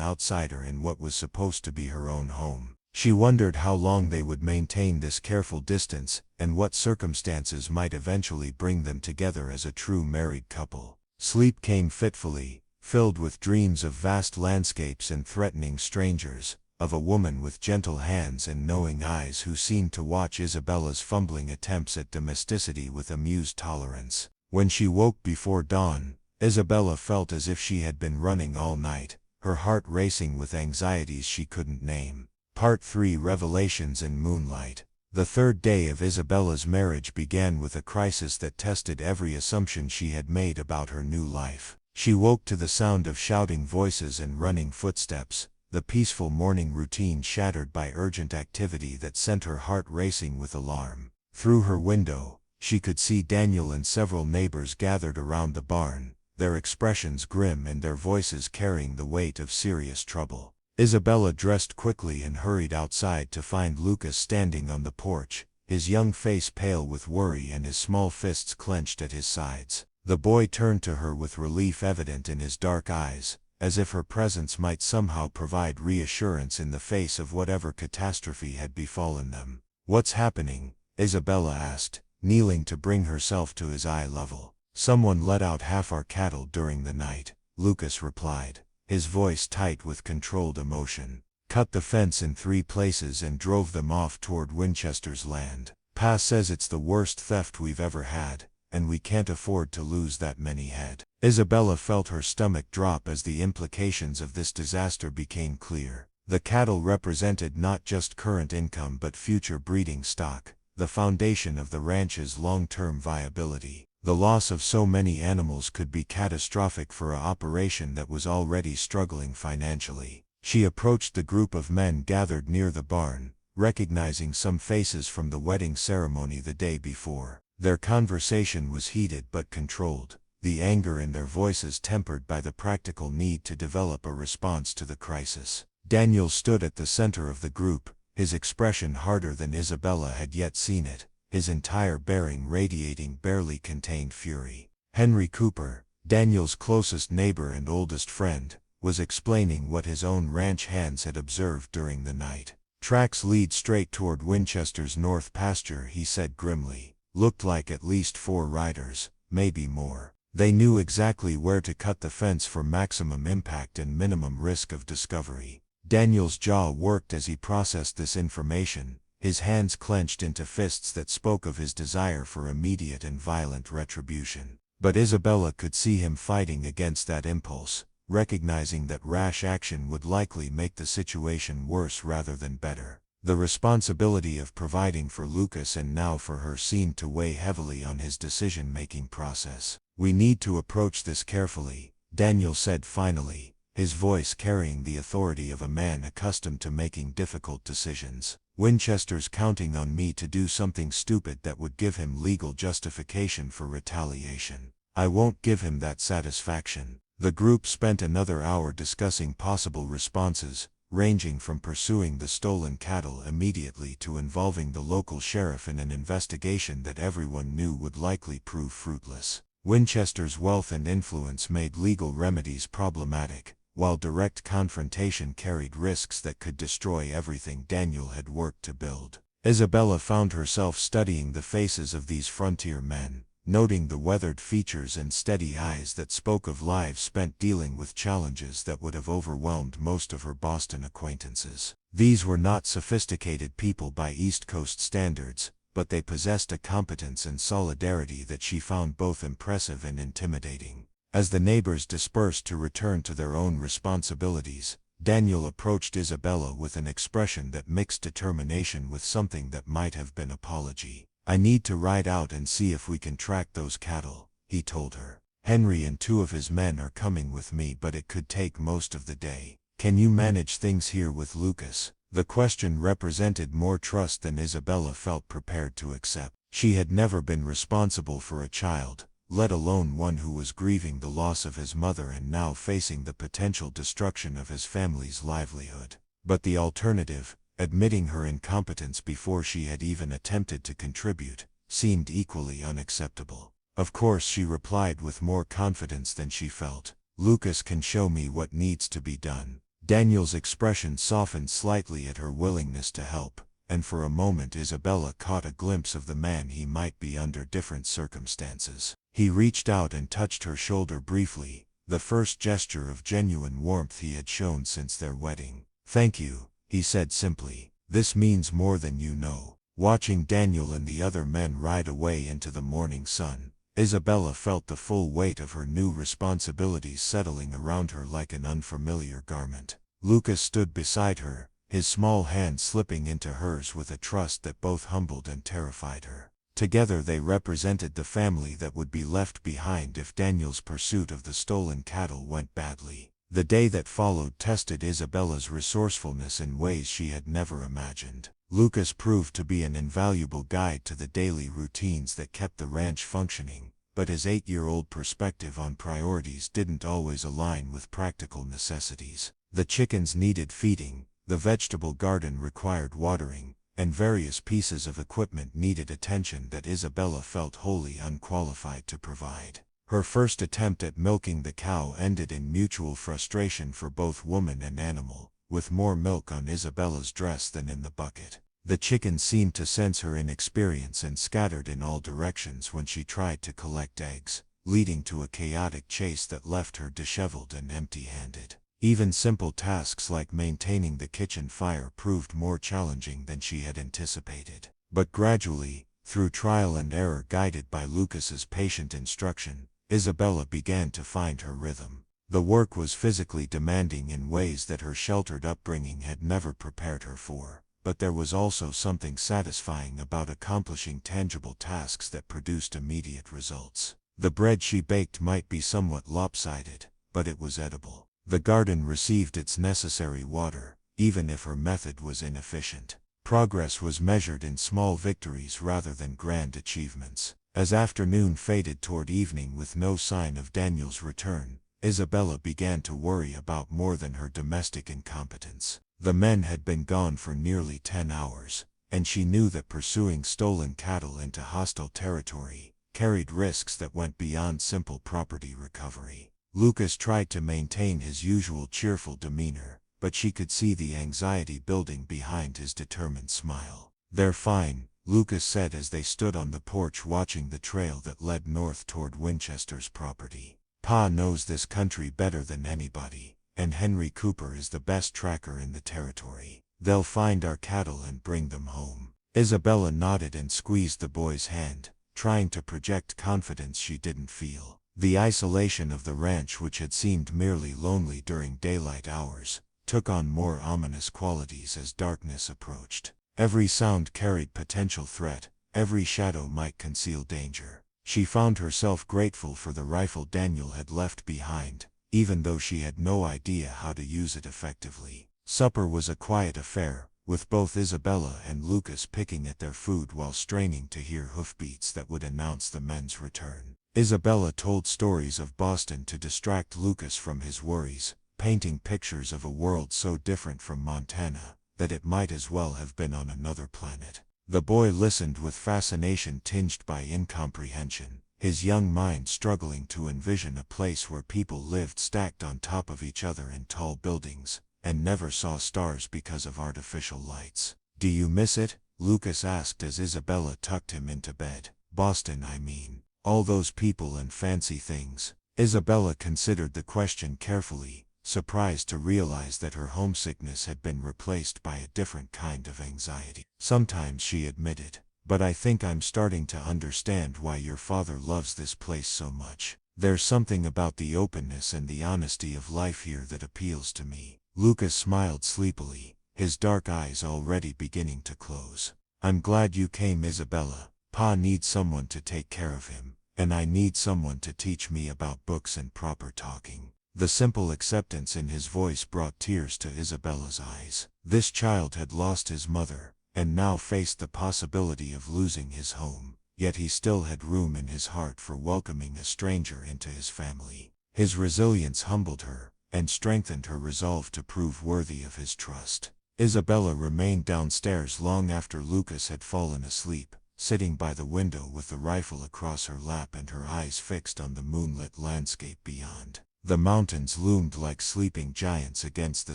outsider in what was supposed to be her own home. She wondered how long they would maintain this careful distance, and what circumstances might eventually bring them together as a true married couple. Sleep came fitfully, filled with dreams of vast landscapes and threatening strangers, of a woman with gentle hands and knowing eyes who seemed to watch Isabella's fumbling attempts at domesticity with amused tolerance. When she woke before dawn, Isabella felt as if she had been running all night, her heart racing with anxieties she couldn't name. Part 3: Revelations in Moonlight. The third day of Isabella's marriage began with a crisis that tested every assumption she had made about her new life. She woke to the sound of shouting voices and running footsteps, the peaceful morning routine shattered by urgent activity that sent her heart racing with alarm. Through her window, she could see Daniel and several neighbors gathered around the barn, their expressions grim and their voices carrying the weight of serious trouble. Isabella dressed quickly and hurried outside to find Lucas standing on the porch, his young face pale with worry and his small fists clenched at his sides. The boy turned to her with relief evident in his dark eyes, as if her presence might somehow provide reassurance in the face of whatever catastrophe had befallen them. "What's happening?" Isabella asked, kneeling to bring herself to his eye level. "Someone let out half our cattle during the night," Lucas replied, his voice tight with controlled emotion. "Cut the fence in 3 places and drove them off toward Winchester's land. Pa says it's the worst theft we've ever had, and we can't afford to lose that many head." Isabella felt her stomach drop as the implications of this disaster became clear. The cattle represented not just current income but future breeding stock, the foundation of the ranch's long-term viability. The loss of so many animals could be catastrophic for an operation that was already struggling financially. She approached the group of men gathered near the barn, recognizing some faces from the wedding ceremony the day before. Their conversation was heated but controlled, the anger in their voices tempered by the practical need to develop a response to the crisis. Daniel stood at the center of the group, his expression harder than Isabella had yet seen it, his entire bearing radiating barely contained fury. Henry Cooper, Daniel's closest neighbor and oldest friend, was explaining what his own ranch hands had observed during the night. "Tracks lead straight toward Winchester's north pasture," he said grimly. "Looked like at least 4 riders, maybe more. They knew exactly where to cut the fence for maximum impact and minimum risk of discovery." Daniel's jaw worked as he processed this information, his hands clenched into fists that spoke of his desire for immediate and violent retribution. But Isabella could see him fighting against that impulse, recognizing that rash action would likely make the situation worse rather than better. The responsibility of providing for Lucas and now for her seemed to weigh heavily on his decision-making process. "We need to approach this carefully," Daniel said finally, his voice carrying the authority of a man accustomed to making difficult decisions. "Winchester's counting on me to do something stupid that would give him legal justification for retaliation. I won't give him that satisfaction." The group spent another hour discussing possible responses, ranging from pursuing the stolen cattle immediately to involving the local sheriff in an investigation that everyone knew would likely prove fruitless. Winchester's wealth and influence made legal remedies problematic, while direct confrontation carried risks that could destroy everything Daniel had worked to build. Isabella found herself studying the faces of these frontier men, noting the weathered features and steady eyes that spoke of lives spent dealing with challenges that would have overwhelmed most of her Boston acquaintances. These were not sophisticated people by East Coast standards, but they possessed a competence and solidarity that she found both impressive and intimidating. As the neighbors dispersed to return to their own responsibilities, Daniel approached Isabella with an expression that mixed determination with something that might have been apology. "I need to ride out and see if we can track those cattle," he told her. "Henry and 2 of his men are coming with me, but it could take most of the day. Can you manage things here with Lucas?" The question represented more trust than Isabella felt prepared to accept. She had never been responsible for a child, let alone one who was grieving the loss of his mother and now facing the potential destruction of his family's livelihood. But the alternative, admitting her incompetence before she had even attempted to contribute, seemed equally unacceptable. "Of course," she replied with more confidence than she felt. "Lucas can show me what needs to be done." Daniel's expression softened slightly at her willingness to help, and for a moment Isabella caught a glimpse of the man he might be under different circumstances. He reached out and touched her shoulder briefly, the first gesture of genuine warmth he had shown since their wedding. "Thank you," he said simply. "This means more than you know." Watching Daniel and the other men ride away into the morning sun, Isabella felt the full weight of her new responsibilities settling around her like an unfamiliar garment. Lucas stood beside her, his small hand slipping into hers with a trust that both humbled and terrified her. Together they represented the family that would be left behind if Daniel's pursuit of the stolen cattle went badly. The day that followed tested Isabella's resourcefulness in ways she had never imagined. Lucas proved to be an invaluable guide to the daily routines that kept the ranch functioning, but his 8-year-old perspective on priorities didn't always align with practical necessities. The chickens needed feeding, the vegetable garden required watering, and various pieces of equipment needed attention that Isabella felt wholly unqualified to provide. Her first attempt at milking the cow ended in mutual frustration for both woman and animal, with more milk on Isabella's dress than in the bucket. The chickens seemed to sense her inexperience and scattered in all directions when she tried to collect eggs, leading to a chaotic chase that left her disheveled and empty-handed. Even simple tasks like maintaining the kitchen fire proved more challenging than she had anticipated. But gradually, through trial and error guided by Lucas's patient instruction, Isabella began to find her rhythm. The work was physically demanding in ways that her sheltered upbringing had never prepared her for, but there was also something satisfying about accomplishing tangible tasks that produced immediate results. The bread she baked might be somewhat lopsided, but it was edible. The garden received its necessary water, even if her method was inefficient. Progress was measured in small victories rather than grand achievements. As afternoon faded toward evening with no sign of Daniel's return, Isabella began to worry about more than her domestic incompetence. The men had been gone for nearly 10 hours, and she knew that pursuing stolen cattle into hostile territory carried risks that went beyond simple property recovery. Lucas tried to maintain his usual cheerful demeanor, but she could see the anxiety building behind his determined smile. "They're fine," Lucas said as they stood on the porch watching the trail that led north toward Winchester's property. "Pa knows this country better than anybody, and Henry Cooper is the best tracker in the territory. They'll find our cattle and bring them home." Isabella nodded and squeezed the boy's hand, trying to project confidence she didn't feel. The isolation of the ranch, which had seemed merely lonely during daylight hours, took on more ominous qualities as darkness approached. Every sound carried potential threat, every shadow might conceal danger. She found herself grateful for the rifle Daniel had left behind, even though she had no idea how to use it effectively. Supper was a quiet affair, with both Isabella and Lucas picking at their food while straining to hear hoofbeats that would announce the men's return. Isabella told stories of Boston to distract Lucas from his worries, painting pictures of a world so different from Montana that it might as well have been on another planet. The boy listened with fascination tinged by incomprehension, his young mind struggling to envision a place where people lived stacked on top of each other in tall buildings, and never saw stars because of artificial lights. "Do you miss it?" Lucas asked as Isabella tucked him into bed. "Boston, I mean. All those people and fancy things." Isabella considered the question carefully, surprised to realize that her homesickness had been replaced by a different kind of anxiety. "Sometimes," she admitted, "but I think I'm starting to understand why your father loves this place so much. There's something about the openness and the honesty of life here that appeals to me." Lucas smiled sleepily, his dark eyes already beginning to close. "I'm glad you came, Isabella. Pa needs someone to take care of him, and I need someone to teach me about books and proper talking." The simple acceptance in his voice brought tears to Isabella's eyes. This child had lost his mother, and now faced the possibility of losing his home, yet he still had room in his heart for welcoming a stranger into his family. His resilience humbled her, and strengthened her resolve to prove worthy of his trust. Isabella remained downstairs long after Lucas had fallen asleep, sitting by the window with the rifle across her lap and her eyes fixed on the moonlit landscape beyond. The mountains loomed like sleeping giants against the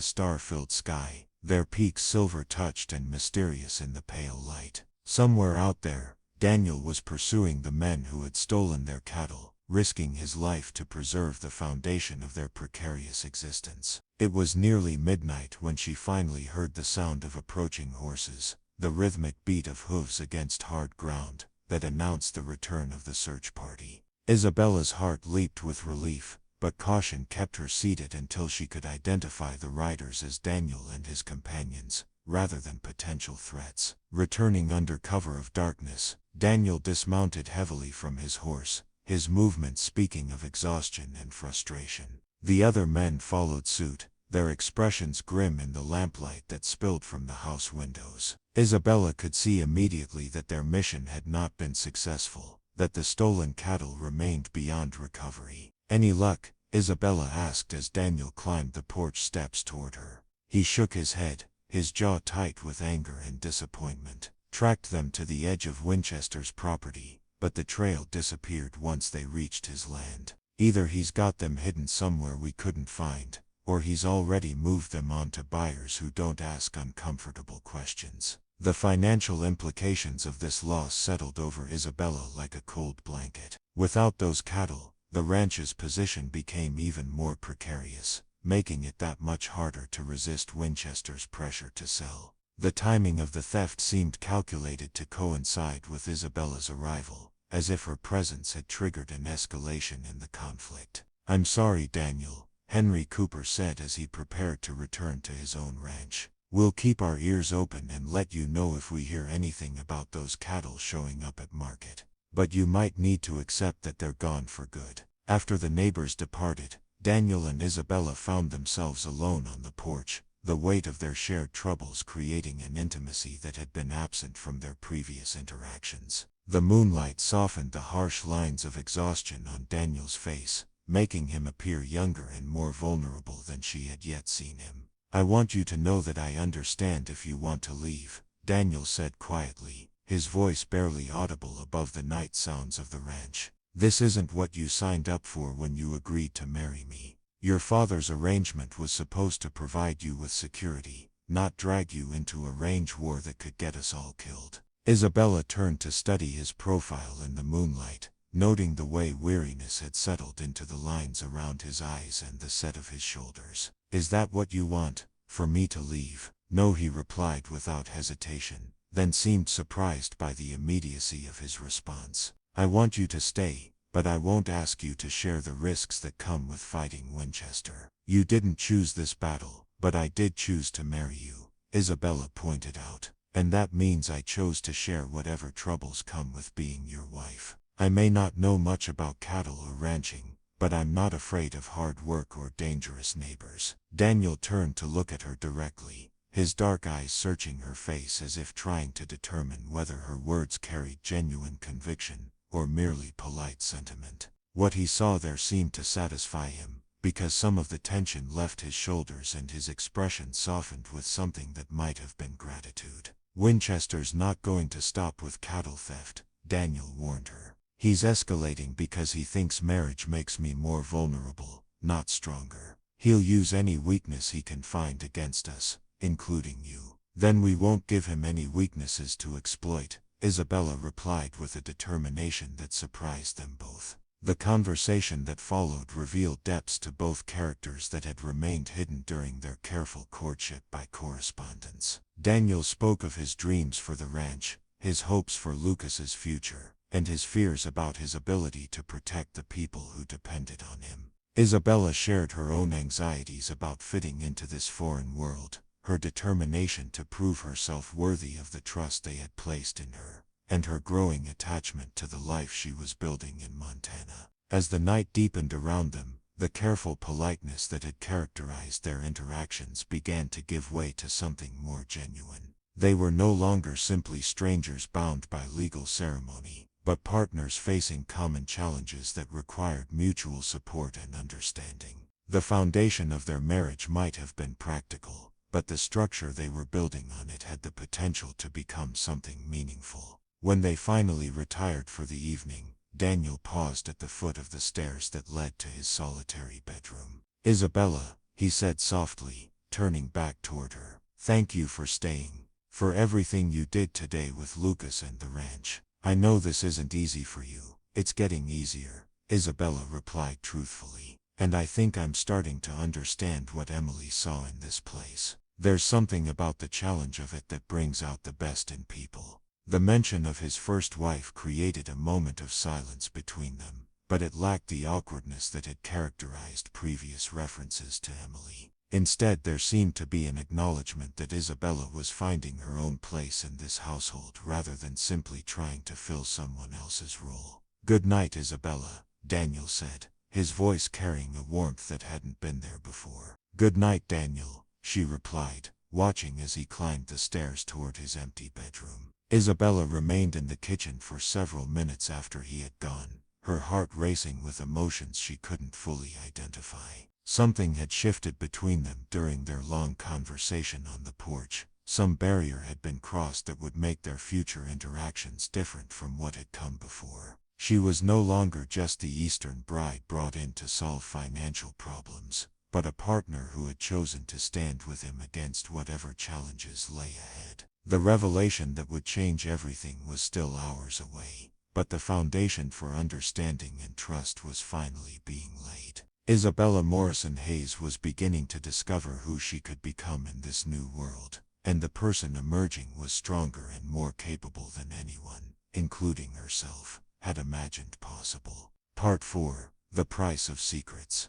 star-filled sky, their peaks silver-touched and mysterious in the pale light. Somewhere out there, Daniel was pursuing the men who had stolen their cattle, risking his life to preserve the foundation of their precarious existence. It was nearly midnight when she finally heard the sound of approaching horses, the rhythmic beat of hooves against hard ground, that announced the return of the search party. Isabella's heart leaped with relief, but caution kept her seated until she could identify the riders as Daniel and his companions, rather than potential threats. Returning under cover of darkness, Daniel dismounted heavily from his horse, his movements speaking of exhaustion and frustration. The other men followed suit, their expressions grim in the lamplight that spilled from the house windows. Isabella could see immediately that their mission had not been successful, that the stolen cattle remained beyond recovery. "Any luck?" Isabella asked as Daniel climbed the porch steps toward her. He shook his head, his jaw tight with anger and disappointment. "Tracked them to the edge of Winchester's property, but the trail disappeared once they reached his land. Either he's got them hidden somewhere we couldn't find, or he's already moved them on to buyers who don't ask uncomfortable questions." The financial implications of this loss settled over Isabella like a cold blanket. Without those cattle, the ranch's position became even more precarious, making it that much harder to resist Winchester's pressure to sell. The timing of the theft seemed calculated to coincide with Isabella's arrival, as if her presence had triggered an escalation in the conflict. "I'm sorry, Daniel," Henry Cooper said as he prepared to return to his own ranch. "We'll keep our ears open and let you know if we hear anything about those cattle showing up at market. But you might need to accept that they're gone for good." After the neighbors departed, Daniel and Isabella found themselves alone on the porch, the weight of their shared troubles creating an intimacy that had been absent from their previous interactions. The moonlight softened the harsh lines of exhaustion on Daniel's face, making him appear younger and more vulnerable than she had yet seen him. "I want you to know that I understand if you want to leave," Daniel said quietly, his voice barely audible above the night sounds of the ranch. "This isn't what you signed up for when you agreed to marry me. Your father's arrangement was supposed to provide you with security, not drag you into a range war that could get us all killed." Isabella turned to study his profile in the moonlight, noting the way weariness had settled into the lines around his eyes and the set of his shoulders. "Is that what you want, for me to leave?" "No," he replied without hesitation, then seemed surprised by the immediacy of his response. "I want you to stay, but I won't ask you to share the risks that come with fighting Winchester. You didn't choose this battle, but I did choose to marry you," Isabella pointed out, "and that means I chose to share whatever troubles come with being your wife. I may not know much about cattle or ranching, but I'm not afraid of hard work or dangerous neighbors." Daniel turned to look at her directly, his dark eyes searching her face as if trying to determine whether her words carried genuine conviction or merely polite sentiment. What he saw there seemed to satisfy him, because some of the tension left his shoulders and his expression softened with something that might have been gratitude. Winchester's not going to stop with cattle theft, Daniel warned her. He's escalating because he thinks marriage makes me more vulnerable, not stronger. He'll use any weakness he can find against us, including you. Then we won't give him any weaknesses to exploit, Isabella replied with a determination that surprised them both. The conversation that followed revealed depths to both characters that had remained hidden during their careful courtship by correspondence. Daniel spoke of his dreams for the ranch, his hopes for Lucas's future, and his fears about his ability to protect the people who depended on him. Isabella shared her own anxieties about fitting into this foreign world, her determination to prove herself worthy of the trust they had placed in her, and her growing attachment to the life she was building in Montana. As the night deepened around them, the careful politeness that had characterized their interactions began to give way to something more genuine. They were no longer simply strangers bound by legal ceremony, but partners facing common challenges that required mutual support and understanding. The foundation of their marriage might have been practical, but the structure they were building on it had the potential to become something meaningful. When they finally retired for the evening, Daniel paused at the foot of the stairs that led to his solitary bedroom. "Isabella," he said softly, turning back toward her, "thank you for staying, for everything you did today with Lucas and the ranch. I know this isn't easy for you." "It's getting easier," Isabella replied truthfully, "and I think I'm starting to understand what Emily saw in this place. There's something about the challenge of it that brings out the best in people." The mention of his first wife created a moment of silence between them, but it lacked the awkwardness that had characterized previous references to Emily. Instead, there seemed to be an acknowledgement that Isabella was finding her own place in this household rather than simply trying to fill someone else's role. "Good night, Isabella," Daniel said, his voice carrying a warmth that hadn't been there before. "Good night, Daniel," she replied, watching as he climbed the stairs toward his empty bedroom. Isabella remained in the kitchen for several minutes after he had gone, her heart racing with emotions she couldn't fully identify. Something had shifted between them during their long conversation on the porch. Some barrier had been crossed that would make their future interactions different from what had come before. She was no longer just the Eastern bride brought in to solve financial problems, but a partner who had chosen to stand with him against whatever challenges lay ahead. The revelation that would change everything was still hours away, but the foundation for understanding and trust was finally being laid. Isabella Morrison Hayes was beginning to discover who she could become in this new world, and the person emerging was stronger and more capable than anyone, including herself, had imagined possible. Part 4. The Price of Secrets.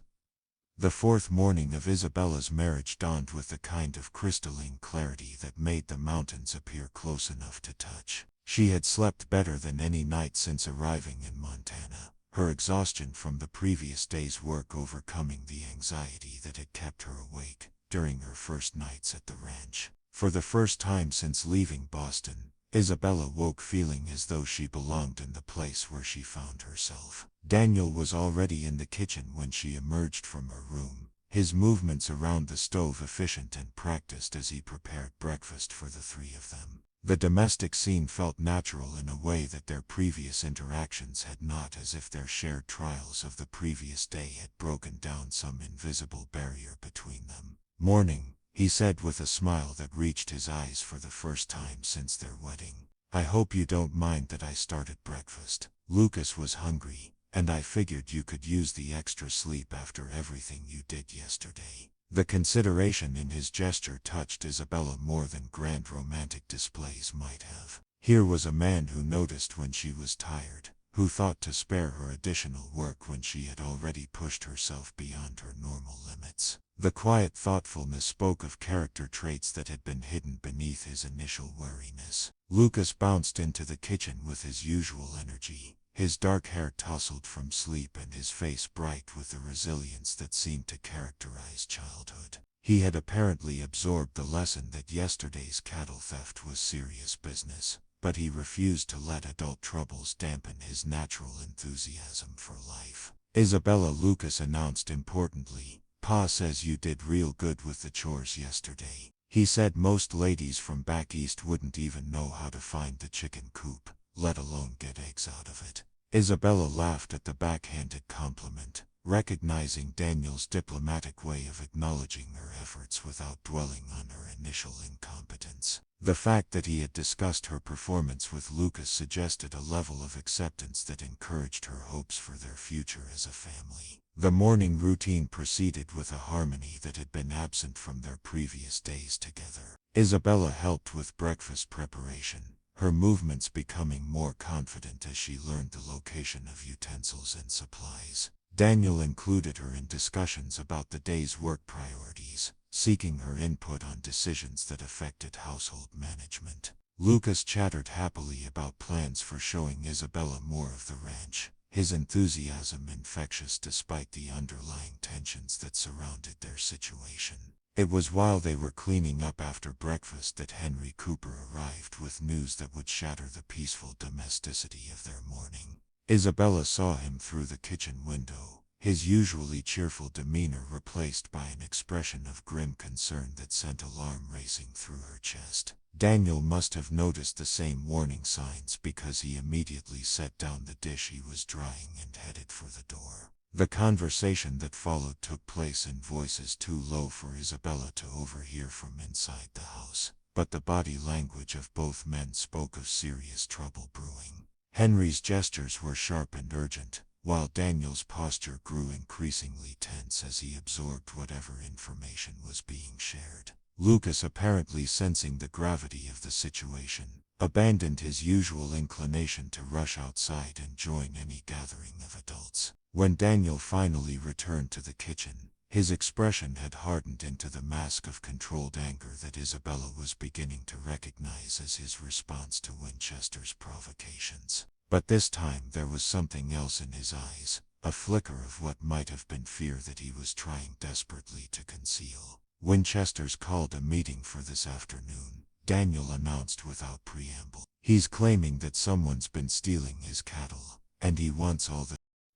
The fourth morning of Isabella's marriage dawned with the kind of crystalline clarity that made the mountains appear close enough to touch. She had slept better than any night since arriving in Montana, her exhaustion from the previous day's work overcoming the anxiety that had kept her awake during her first nights at the ranch. For the first time since leaving Boston, Isabella woke feeling as though she belonged in the place where she found herself. Daniel was already in the kitchen when she emerged from her room, his movements around the stove efficient and practiced as he prepared breakfast for the three of them. The domestic scene felt natural in a way that their previous interactions had not, as if their shared trials of the previous day had broken down some invisible barrier between them. "Morning," he said with a smile that reached his eyes for the first time since their wedding. "I hope you don't mind that I started breakfast. Lucas was hungry, and I figured you could use the extra sleep after everything you did yesterday." The consideration in his gesture touched Isabella more than grand romantic displays might have. Here was a man who noticed when she was tired, who thought to spare her additional work when she had already pushed herself beyond her normal limits. The quiet thoughtfulness spoke of character traits that had been hidden beneath his initial wariness. Lucas bounced into the kitchen with his usual energy, his dark hair tousled from sleep and his face bright with the resilience that seemed to characterize childhood. He had apparently absorbed the lesson that yesterday's cattle theft was serious business, but he refused to let adult troubles dampen his natural enthusiasm for life. Isabella, Lucas announced importantly. Pa says you did real good with the chores yesterday. He said most ladies from back east wouldn't even know how to find the chicken coop, let alone get eggs out of it. Isabella laughed at the backhanded compliment, recognizing Daniel's diplomatic way of acknowledging her efforts without dwelling on her initial incompetence. The fact that he had discussed her performance with Lucas suggested a level of acceptance that encouraged her hopes for their future as a family. The morning routine proceeded with a harmony that had been absent from their previous days together. Isabella helped with breakfast preparation, her movements becoming more confident as she learned the location of utensils and supplies. Daniel included her in discussions about the day's work priorities, seeking her input on decisions that affected household management. Lucas chattered happily about plans for showing Isabella more of the ranch, his enthusiasm infectious despite the underlying tensions that surrounded their situation. It was while they were cleaning up after breakfast that Henry Cooper arrived with news that would shatter the peaceful domesticity of their morning. Isabella saw him through the kitchen window, his usually cheerful demeanor replaced by an expression of grim concern that sent alarm racing through her chest. Daniel must have noticed the same warning signs because he immediately set down the dish he was drying and headed for the door. The conversation that followed took place in voices too low for Isabella to overhear from inside the house, but the body language of both men spoke of serious trouble brewing. Henry's gestures were sharp and urgent, while Daniel's posture grew increasingly tense as he absorbed whatever information was being shared. Lucas, apparently sensing the gravity of the situation, abandoned his usual inclination to rush outside and join any gathering of adults. When Daniel finally returned to the kitchen, his expression had hardened into the mask of controlled anger that Isabella was beginning to recognize as his response to Winchester's provocations. But this time there was something else in his eyes, a flicker of what might have been fear that he was trying desperately to conceal. Winchester's called a meeting for this afternoon, Daniel announced without preamble. He's claiming that someone's been stealing his cattle, and he wants all the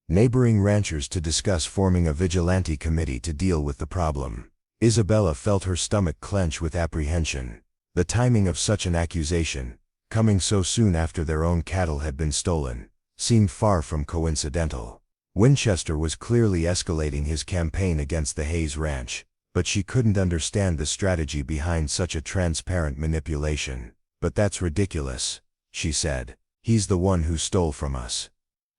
neighboring ranchers to discuss forming a vigilante committee to deal with the problem. Isabella felt her stomach clench with apprehension. The timing of such an accusation, coming so soon after their own cattle had been stolen, seemed far from coincidental. Winchester was clearly escalating his campaign against the Hayes Ranch, but she couldn't understand the strategy behind such a transparent manipulation. "But that's ridiculous," she said. "He's the one who stole from us.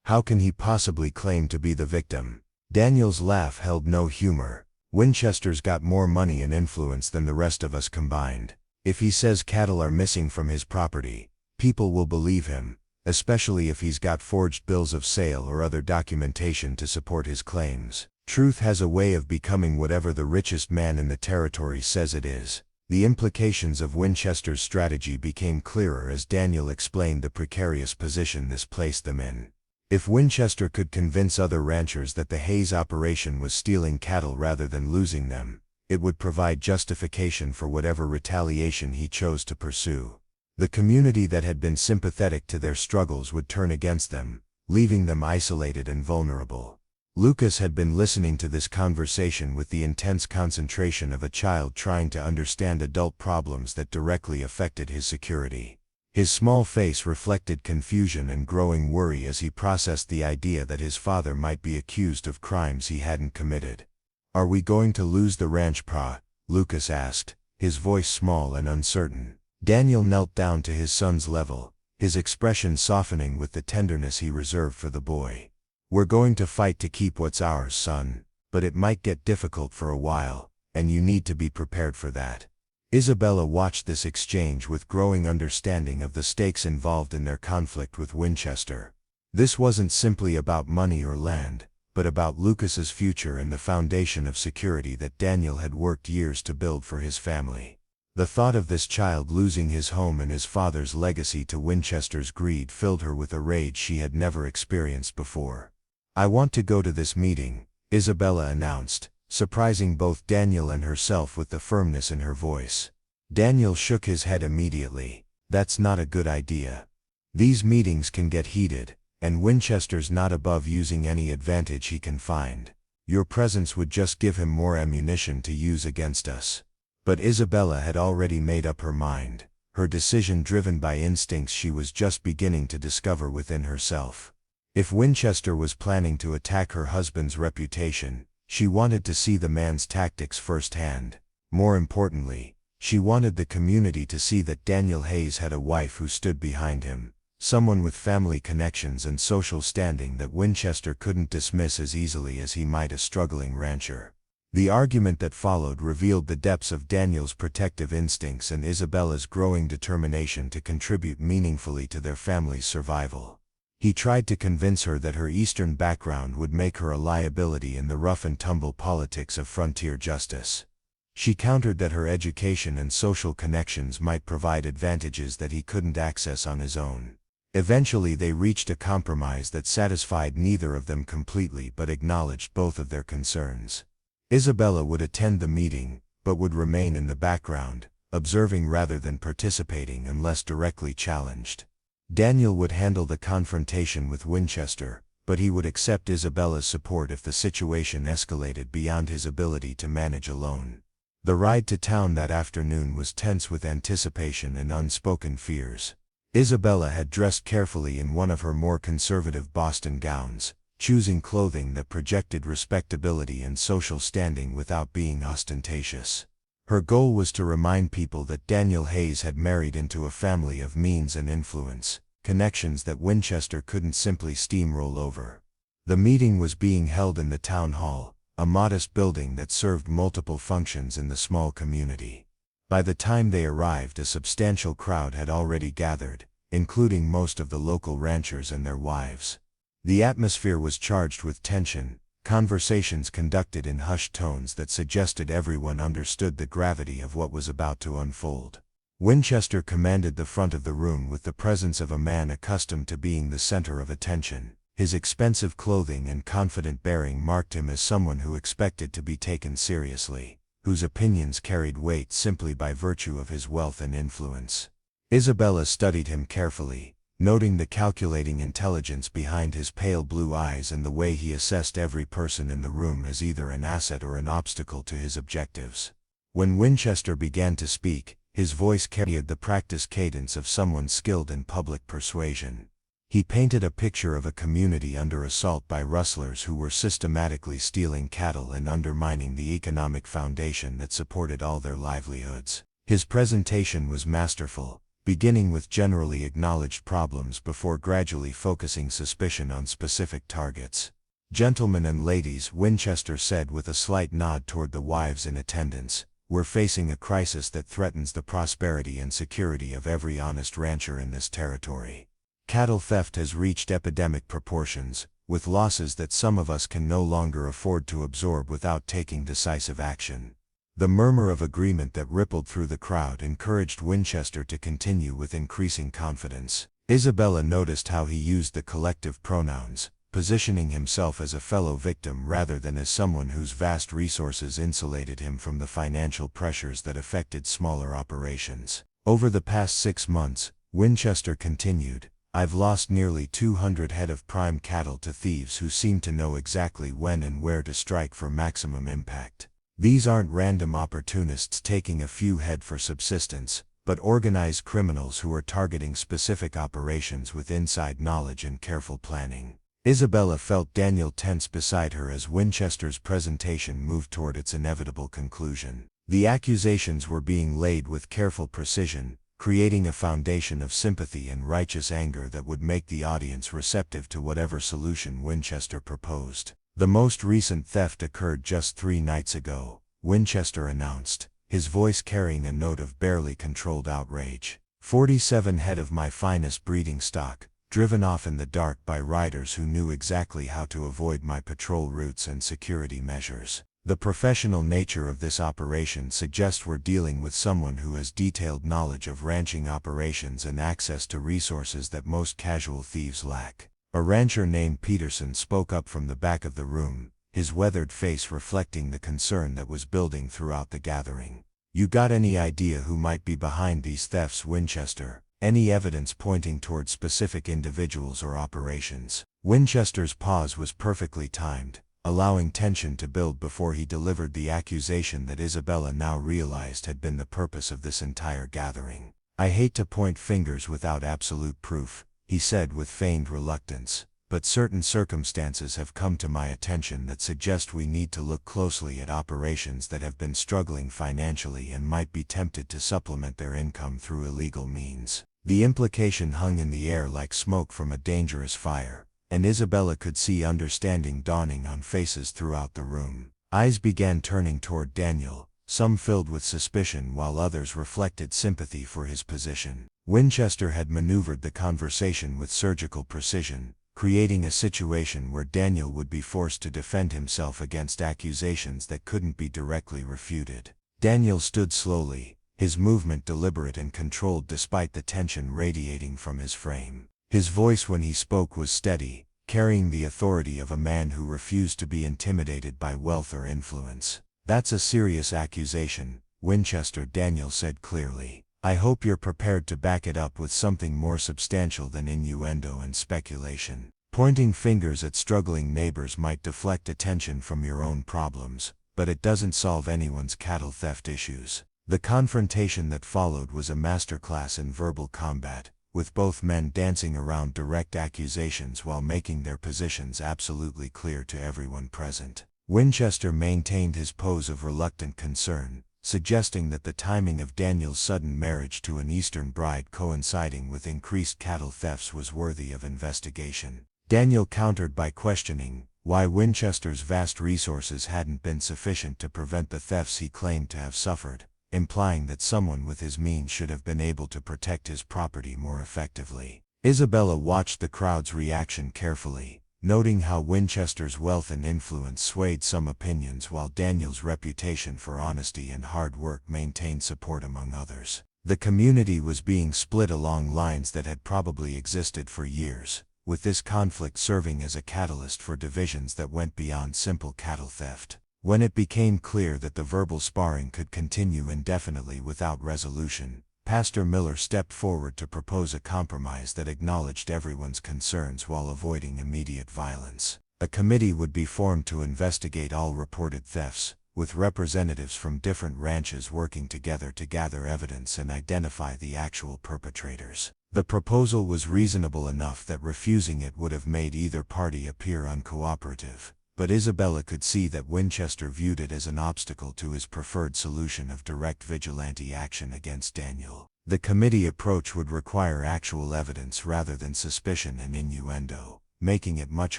How can he possibly claim to be the victim?" Daniel's laugh held no humor. "Winchester's got more money and influence than the rest of us combined. If he says cattle are missing from his property, people will believe him, especially if he's got forged bills of sale or other documentation to support his claims. Truth has a way of becoming whatever the richest man in the territory says it is." The implications of Winchester's strategy became clearer as Daniel explained the precarious position this placed them in. If Winchester could convince other ranchers that the Hayes operation was stealing cattle rather than losing them, it would provide justification for whatever retaliation he chose to pursue. The community that had been sympathetic to their struggles would turn against them, leaving them isolated and vulnerable. Lucas had been listening to this conversation with the intense concentration of a child trying to understand adult problems that directly affected his security. His small face reflected confusion and growing worry as he processed the idea that his father might be accused of crimes he hadn't committed. "Are we going to lose the ranch, Pa?" Lucas asked, his voice small and uncertain. Daniel knelt down to his son's level, his expression softening with the tenderness he reserved for the boy. "We're going to fight to keep what's ours, son, but it might get difficult for a while, and you need to be prepared for that." Isabella watched this exchange with growing understanding of the stakes involved in their conflict with Winchester. This wasn't simply about money or land, but about Lucas's future and the foundation of security that Daniel had worked years to build for his family. The thought of this child losing his home and his father's legacy to Winchester's greed filled her with a rage she had never experienced before. "I want to go to this meeting," Isabella announced, surprising both Daniel and herself with the firmness in her voice. Daniel shook his head immediately. "That's not a good idea. These meetings can get heated, And Winchester's not above using any advantage he can find. Your presence would just give him more ammunition to use against us." But Isabella had already made up her mind, her decision driven by instincts she was just beginning to discover within herself. If Winchester was planning to attack her husband's reputation, she wanted to see the man's tactics firsthand. More importantly, she wanted the community to see that Daniel Hayes had a wife who stood behind him, someone with family connections and social standing that Winchester couldn't dismiss as easily as he might a struggling rancher. The argument that followed revealed the depths of Daniel's protective instincts and Isabella's growing determination to contribute meaningfully to their family's survival. He tried to convince her that her Eastern background would make her a liability in the rough-and-tumble politics of frontier justice. She countered that her education and social connections might provide advantages that he couldn't access on his own. Eventually they reached a compromise that satisfied neither of them completely but acknowledged both of their concerns. Isabella would attend the meeting, but would remain in the background, observing rather than participating unless directly challenged. Daniel would handle the confrontation with Winchester, but he would accept Isabella's support if the situation escalated beyond his ability to manage alone. The ride to town that afternoon was tense with anticipation and unspoken fears. Isabella had dressed carefully in one of her more conservative Boston gowns, choosing clothing that projected respectability and social standing without being ostentatious. Her goal was to remind people that Daniel Hayes had married into a family of means and influence, connections that Winchester couldn't simply steamroll over. The meeting was being held in the town hall, a modest building that served multiple functions in the small community. By the time they arrived, a substantial crowd had already gathered, including most of the local ranchers and their wives. The atmosphere was charged with tension, conversations conducted in hushed tones that suggested everyone understood the gravity of what was about to unfold. Winchester commanded the front of the room with the presence of a man accustomed to being the center of attention. His expensive clothing and confident bearing marked him as someone who expected to be taken seriously, whose opinions carried weight simply by virtue of his wealth and influence. Isabella studied him carefully, noting the calculating intelligence behind his pale blue eyes and the way he assessed every person in the room as either an asset or an obstacle to his objectives. When Winchester began to speak, his voice carried the practiced cadence of someone skilled in public persuasion. He painted a picture of a community under assault by rustlers who were systematically stealing cattle and undermining the economic foundation that supported all their livelihoods. His presentation was masterful, beginning with generally acknowledged problems before gradually focusing suspicion on specific targets. "Gentlemen and ladies," Winchester said with a slight nod toward the wives in attendance, "we're facing a crisis that threatens the prosperity and security of every honest rancher in this territory. Cattle theft has reached epidemic proportions, with losses that some of us can no longer afford to absorb without taking decisive action." The murmur of agreement that rippled through the crowd encouraged Winchester to continue with increasing confidence. Isabella noticed how he used the collective pronouns, positioning himself as a fellow victim rather than as someone whose vast resources insulated him from the financial pressures that affected smaller operations. "Over the past 6 months," Winchester continued, "I've lost nearly 200 head of prime cattle to thieves who seem to know exactly when and where to strike for maximum impact. These aren't random opportunists taking a few head for subsistence, but organized criminals who are targeting specific operations with inside knowledge and careful planning." Isabella felt Daniel tense beside her as Winchester's presentation moved toward its inevitable conclusion. The accusations were being laid with careful precision, creating a foundation of sympathy and righteous anger that would make the audience receptive to whatever solution Winchester proposed. "The most recent theft occurred just 3 nights ago," Winchester announced, his voice carrying a note of barely controlled outrage. 47 head of my finest breeding stock, driven off in the dark by riders who knew exactly how to avoid my patrol routes and security measures. The professional nature of this operation suggests we're dealing with someone who has detailed knowledge of ranching operations and access to resources that most casual thieves lack." A rancher named Peterson spoke up from the back of the room, his weathered face reflecting the concern that was building throughout the gathering. "You got any idea who might be behind these thefts, Winchester?" Any evidence pointing toward specific individuals or operations? Winchester's pause was perfectly timed, allowing tension to build before he delivered the accusation that Isabella now realized had been the purpose of this entire gathering. I hate to point fingers without absolute proof, he said with feigned reluctance, but certain circumstances have come to my attention that suggest we need to look closely at operations that have been struggling financially and might be tempted to supplement their income through illegal means. The implication hung in the air like smoke from a dangerous fire, and Isabella could see understanding dawning on faces throughout the room. Eyes began turning toward Daniel, some filled with suspicion while others reflected sympathy for his position. Winchester had maneuvered the conversation with surgical precision, creating a situation where Daniel would be forced to defend himself against accusations that couldn't be directly refuted. Daniel stood slowly, his movement deliberate and controlled despite the tension radiating from his frame. His voice when he spoke was steady, carrying the authority of a man who refused to be intimidated by wealth or influence. "That's a serious accusation, Winchester," Daniel said clearly. "I hope you're prepared to back it up with something more substantial than innuendo and speculation. Pointing fingers at struggling neighbors might deflect attention from your own problems, but it doesn't solve anyone's cattle theft issues." The confrontation that followed was a masterclass in verbal combat, with both men dancing around direct accusations while making their positions absolutely clear to everyone present. Winchester maintained his pose of reluctant concern, suggesting that the timing of Daniel's sudden marriage to an Eastern bride coinciding with increased cattle thefts was worthy of investigation. Daniel countered by questioning why Winchester's vast resources hadn't been sufficient to prevent the thefts he claimed to have suffered, implying that someone with his means should have been able to protect his property more effectively. Isabella watched the crowd's reaction carefully, noting how Winchester's wealth and influence swayed some opinions while Daniel's reputation for honesty and hard work maintained support among others. The community was being split along lines that had probably existed for years, with this conflict serving as a catalyst for divisions that went beyond simple cattle theft. When it became clear that the verbal sparring could continue indefinitely without resolution, Pastor Miller stepped forward to propose a compromise that acknowledged everyone's concerns while avoiding immediate violence. A committee would be formed to investigate all reported thefts, with representatives from different ranches working together to gather evidence and identify the actual perpetrators. The proposal was reasonable enough that refusing it would have made either party appear uncooperative, but Isabella could see that Winchester viewed it as an obstacle to his preferred solution of direct vigilante action against Daniel. The committee approach would require actual evidence rather than suspicion and innuendo, making it much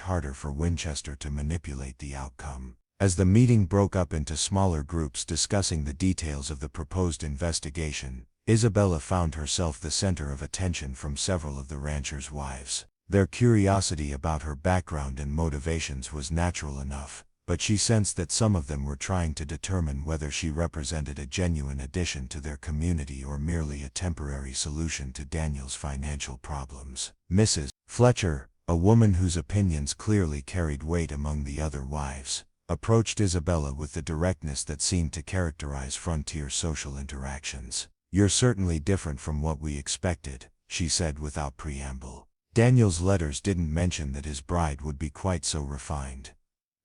harder for Winchester to manipulate the outcome. As the meeting broke up into smaller groups discussing the details of the proposed investigation, Isabella found herself the center of attention from several of the ranchers' wives. Their curiosity about her background and motivations was natural enough, but she sensed that some of them were trying to determine whether she represented a genuine addition to their community or merely a temporary solution to Daniel's financial problems. Mrs. Fletcher, a woman whose opinions clearly carried weight among the other wives, approached Isabella with the directness that seemed to characterize frontier social interactions. "You're certainly different from what we expected," she said without preamble. Daniel's letters didn't mention that his bride would be quite so refined.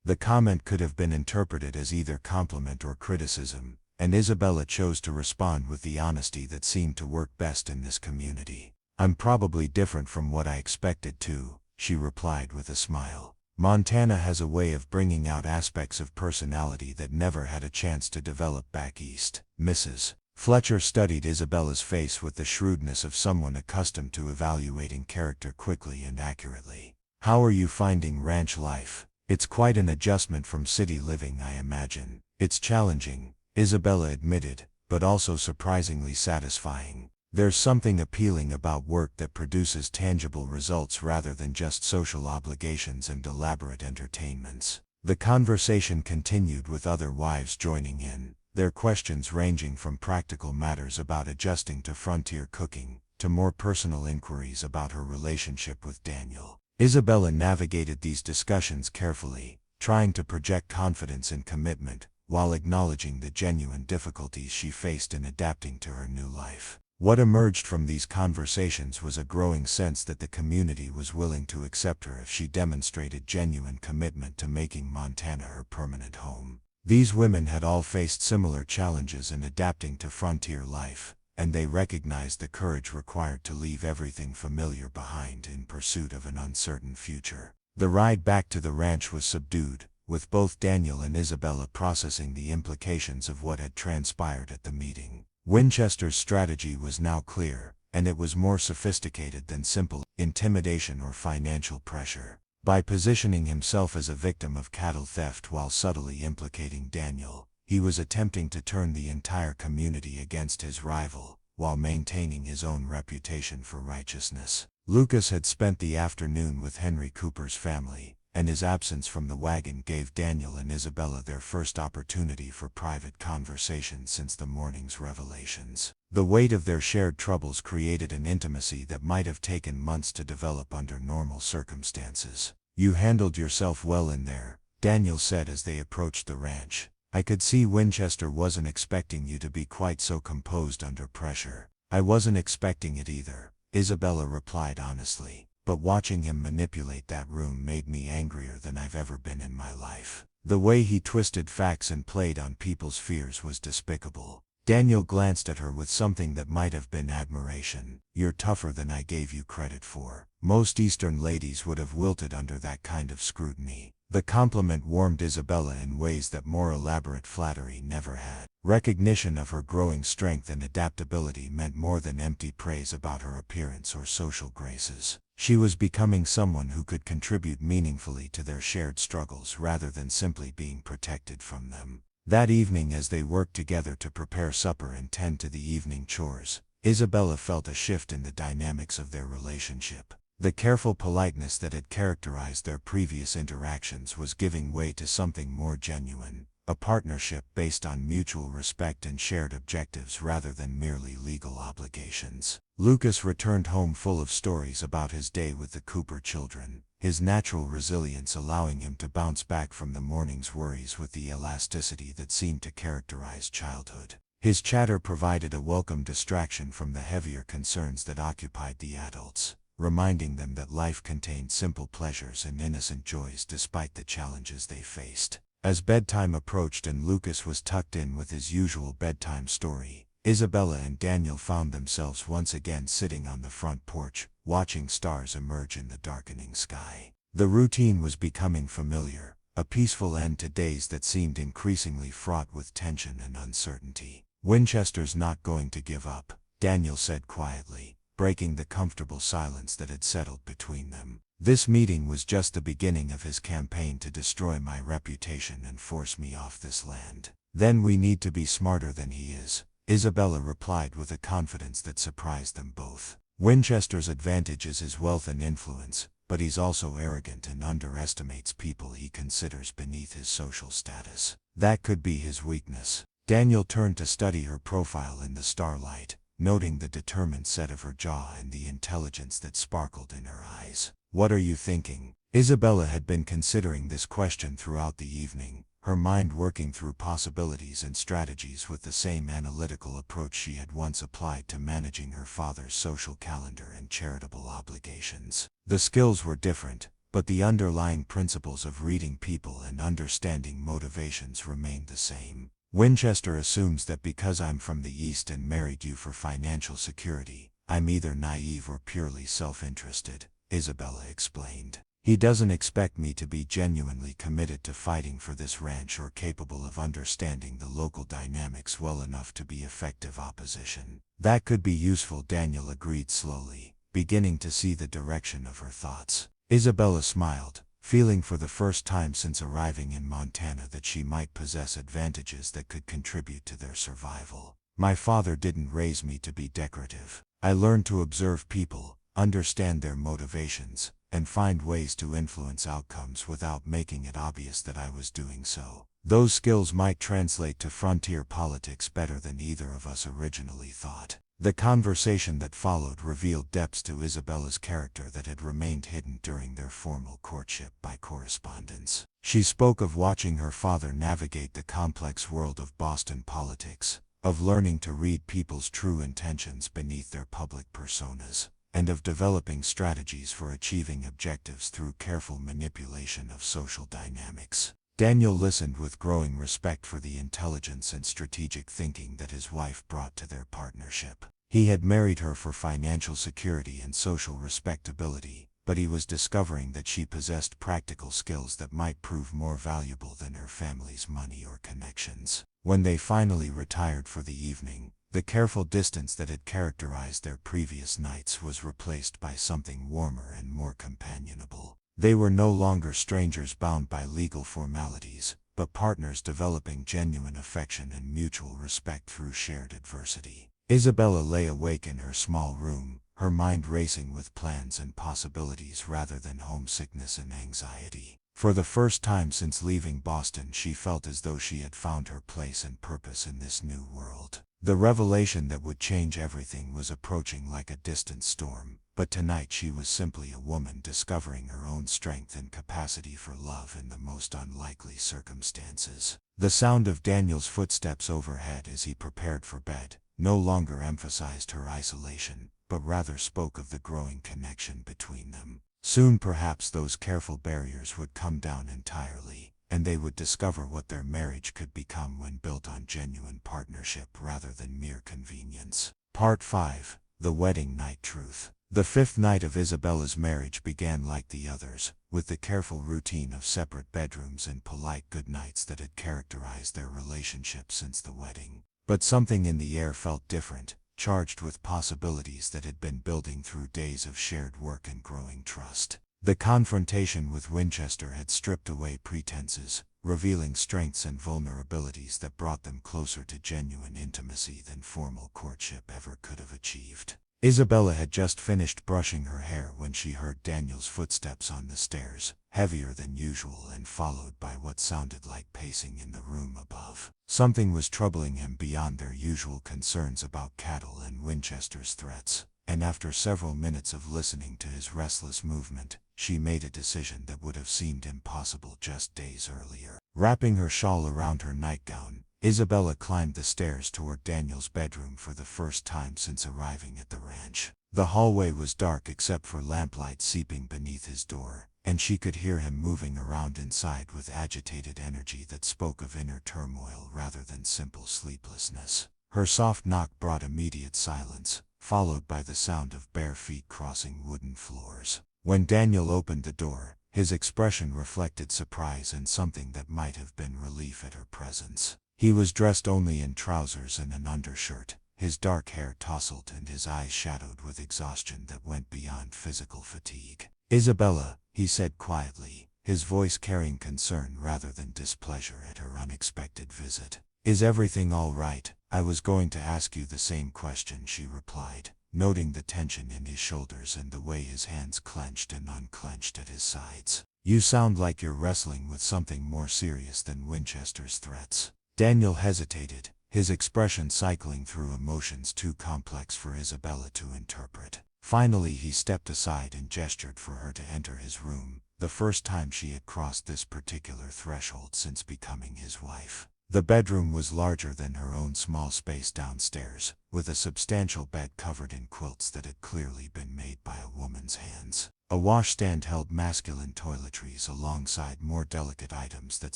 The comment could have been interpreted as either compliment or criticism, and Isabella chose to respond with the honesty that seemed to work best in this community. "I'm probably different from what I expected too," she replied with a smile. "Montana has a way of bringing out aspects of personality that never had a chance to develop back east." Mrs. Fletcher studied Isabella's face with the shrewdness of someone accustomed to evaluating character quickly and accurately. "How are you finding ranch life? It's quite an adjustment from city living, I imagine." "It's challenging," Isabella admitted, "but also surprisingly satisfying. There's something appealing about work that produces tangible results rather than just social obligations and elaborate entertainments." The conversation continued with other wives joining in, their questions ranging from practical matters about adjusting to frontier cooking, to more personal inquiries about her relationship with Daniel. Isabella navigated these discussions carefully, trying to project confidence and commitment, while acknowledging the genuine difficulties she faced in adapting to her new life. What emerged from these conversations was a growing sense that the community was willing to accept her if she demonstrated genuine commitment to making Montana her permanent home. These women had all faced similar challenges in adapting to frontier life, and they recognized the courage required to leave everything familiar behind in pursuit of an uncertain future. The ride back to the ranch was subdued, with both Daniel and Isabella processing the implications of what had transpired at the meeting. Winchester's strategy was now clear, and it was more sophisticated than simple intimidation or financial pressure. By positioning himself as a victim of cattle theft while subtly implicating Daniel, he was attempting to turn the entire community against his rival, while maintaining his own reputation for righteousness. Lucas had spent the afternoon with Henry Cooper's family, and his absence from the wagon gave Daniel and Isabella their first opportunity for private conversation since the morning's revelations. The weight of their shared troubles created an intimacy that might have taken months to develop under normal circumstances. "You handled yourself well in there," Daniel said as they approached the ranch. "I could see Winchester wasn't expecting you to be quite so composed under pressure." "I wasn't expecting it either," Isabella replied honestly. "But watching him manipulate that room made me angrier than I've ever been in my life. The way he twisted facts and played on people's fears was despicable." Daniel glanced at her with something that might have been admiration. "You're tougher than I gave you credit for. Most Eastern ladies would have wilted under that kind of scrutiny." The compliment warmed Isabella in ways that more elaborate flattery never had. Recognition of her growing strength and adaptability meant more than empty praise about her appearance or social graces. She was becoming someone who could contribute meaningfully to their shared struggles rather than simply being protected from them. That evening, as they worked together to prepare supper and tend to the evening chores, Isabella felt a shift in the dynamics of their relationship. The careful politeness that had characterized their previous interactions was giving way to something more genuine, a partnership based on mutual respect and shared objectives rather than merely legal obligations. Lucas returned home full of stories about his day with the Cooper children, his natural resilience allowing him to bounce back from the morning's worries with the elasticity that seemed to characterize childhood. His chatter provided a welcome distraction from the heavier concerns that occupied the adults, reminding them that life contained simple pleasures and innocent joys despite the challenges they faced. As bedtime approached and Lucas was tucked in with his usual bedtime story, Isabella and Daniel found themselves once again sitting on the front porch, watching stars emerge in the darkening sky. The routine was becoming familiar, a peaceful end to days that seemed increasingly fraught with tension and uncertainty. "Winchester's not going to give up," Daniel said quietly, breaking the comfortable silence that had settled between them. "This meeting was just the beginning of his campaign to destroy my reputation and force me off this land. Then we need to be smarter than he is," Isabella replied with a confidence that surprised them both. "Winchester's advantage is his wealth and influence, but he's also arrogant and underestimates people he considers beneath his social status. That could be his weakness." Daniel turned to study her profile in the starlight, noting the determined set of her jaw and the intelligence that sparkled in her eyes. "What are you thinking?" Isabella had been considering this question throughout the evening, her mind working through possibilities and strategies with the same analytical approach she had once applied to managing her father's social calendar and charitable obligations. The skills were different, but the underlying principles of reading people and understanding motivations remained the same. "Winchester assumes that because I'm from the East and married you for financial security, I'm either naive or purely self-interested," Isabella explained. "He doesn't expect me to be genuinely committed to fighting for this ranch or capable of understanding the local dynamics well enough to be effective opposition." "That could be useful," Daniel agreed slowly, beginning to see the direction of her thoughts. Isabella smiled, feeling for the first time since arriving in Montana that she might possess advantages that could contribute to their survival. "My father didn't raise me to be decorative. I learned to observe people, understand their motivations, and find ways to influence outcomes without making it obvious that I was doing so. Those skills might translate to frontier politics better than either of us originally thought." The conversation that followed revealed depths to Isabella's character that had remained hidden during their formal courtship by correspondence. She spoke of watching her father navigate the complex world of Boston politics, of learning to read people's true intentions beneath their public personas, and of developing strategies for achieving objectives through careful manipulation of social dynamics. Daniel listened with growing respect for the intelligence and strategic thinking that his wife brought to their partnership. He had married her for financial security and social respectability, but he was discovering that she possessed practical skills that might prove more valuable than her family's money or connections. When they finally retired for the evening, the careful distance that had characterized their previous nights was replaced by something warmer and more companionable. They were no longer strangers bound by legal formalities, but partners developing genuine affection and mutual respect through shared adversity. Isabella lay awake in her small room, her mind racing with plans and possibilities rather than homesickness and anxiety. For the first time since leaving Boston, she felt as though she had found her place and purpose in this new world. The revelation that would change everything was approaching like a distant storm, but tonight she was simply a woman discovering her own strength and capacity for love in the most unlikely circumstances. The sound of Daniel's footsteps overhead as he prepared for bed no longer emphasized her isolation, but rather spoke of the growing connection between them. Soon perhaps those careful barriers would come down entirely, and they would discover what their marriage could become when built on genuine partnership rather than mere convenience. Part 5. The Wedding Night Truth. The fifth night of Isabella's marriage began like the others, with the careful routine of separate bedrooms and polite goodnights that had characterized their relationship since the wedding. But something in the air felt different, charged with possibilities that had been building through days of shared work and growing trust. The confrontation with Winchester had stripped away pretenses, revealing strengths and vulnerabilities that brought them closer to genuine intimacy than formal courtship ever could have achieved. Isabella had just finished brushing her hair when she heard Daniel's footsteps on the stairs, heavier than usual and followed by what sounded like pacing in the room above. Something was troubling him beyond their usual concerns about cattle and Winchester's threats, and after several minutes of listening to his restless movement, she made a decision that would have seemed impossible just days earlier. Wrapping her shawl around her nightgown, Isabella climbed the stairs toward Daniel's bedroom for the first time since arriving at the ranch. The hallway was dark except for lamplight seeping beneath his door, and she could hear him moving around inside with agitated energy that spoke of inner turmoil rather than simple sleeplessness. Her soft knock brought immediate silence, followed by the sound of bare feet crossing wooden floors. When Daniel opened the door, his expression reflected surprise and something that might have been relief at her presence. He was dressed only in trousers and an undershirt, his dark hair tousled and his eyes shadowed with exhaustion that went beyond physical fatigue. "Isabella," he said quietly, his voice carrying concern rather than displeasure at her unexpected visit. "Is everything all right?" "I was going to ask you the same question," she replied, noting the tension in his shoulders and the way his hands clenched and unclenched at his sides. "You sound like you're wrestling with something more serious than Winchester's threats." Daniel hesitated, his expression cycling through emotions too complex for Isabella to interpret. Finally he stepped aside and gestured for her to enter his room, the first time she had crossed this particular threshold since becoming his wife. The bedroom was larger than her own small space downstairs, with a substantial bed covered in quilts that had clearly been made by a woman's hands. A washstand held masculine toiletries alongside more delicate items that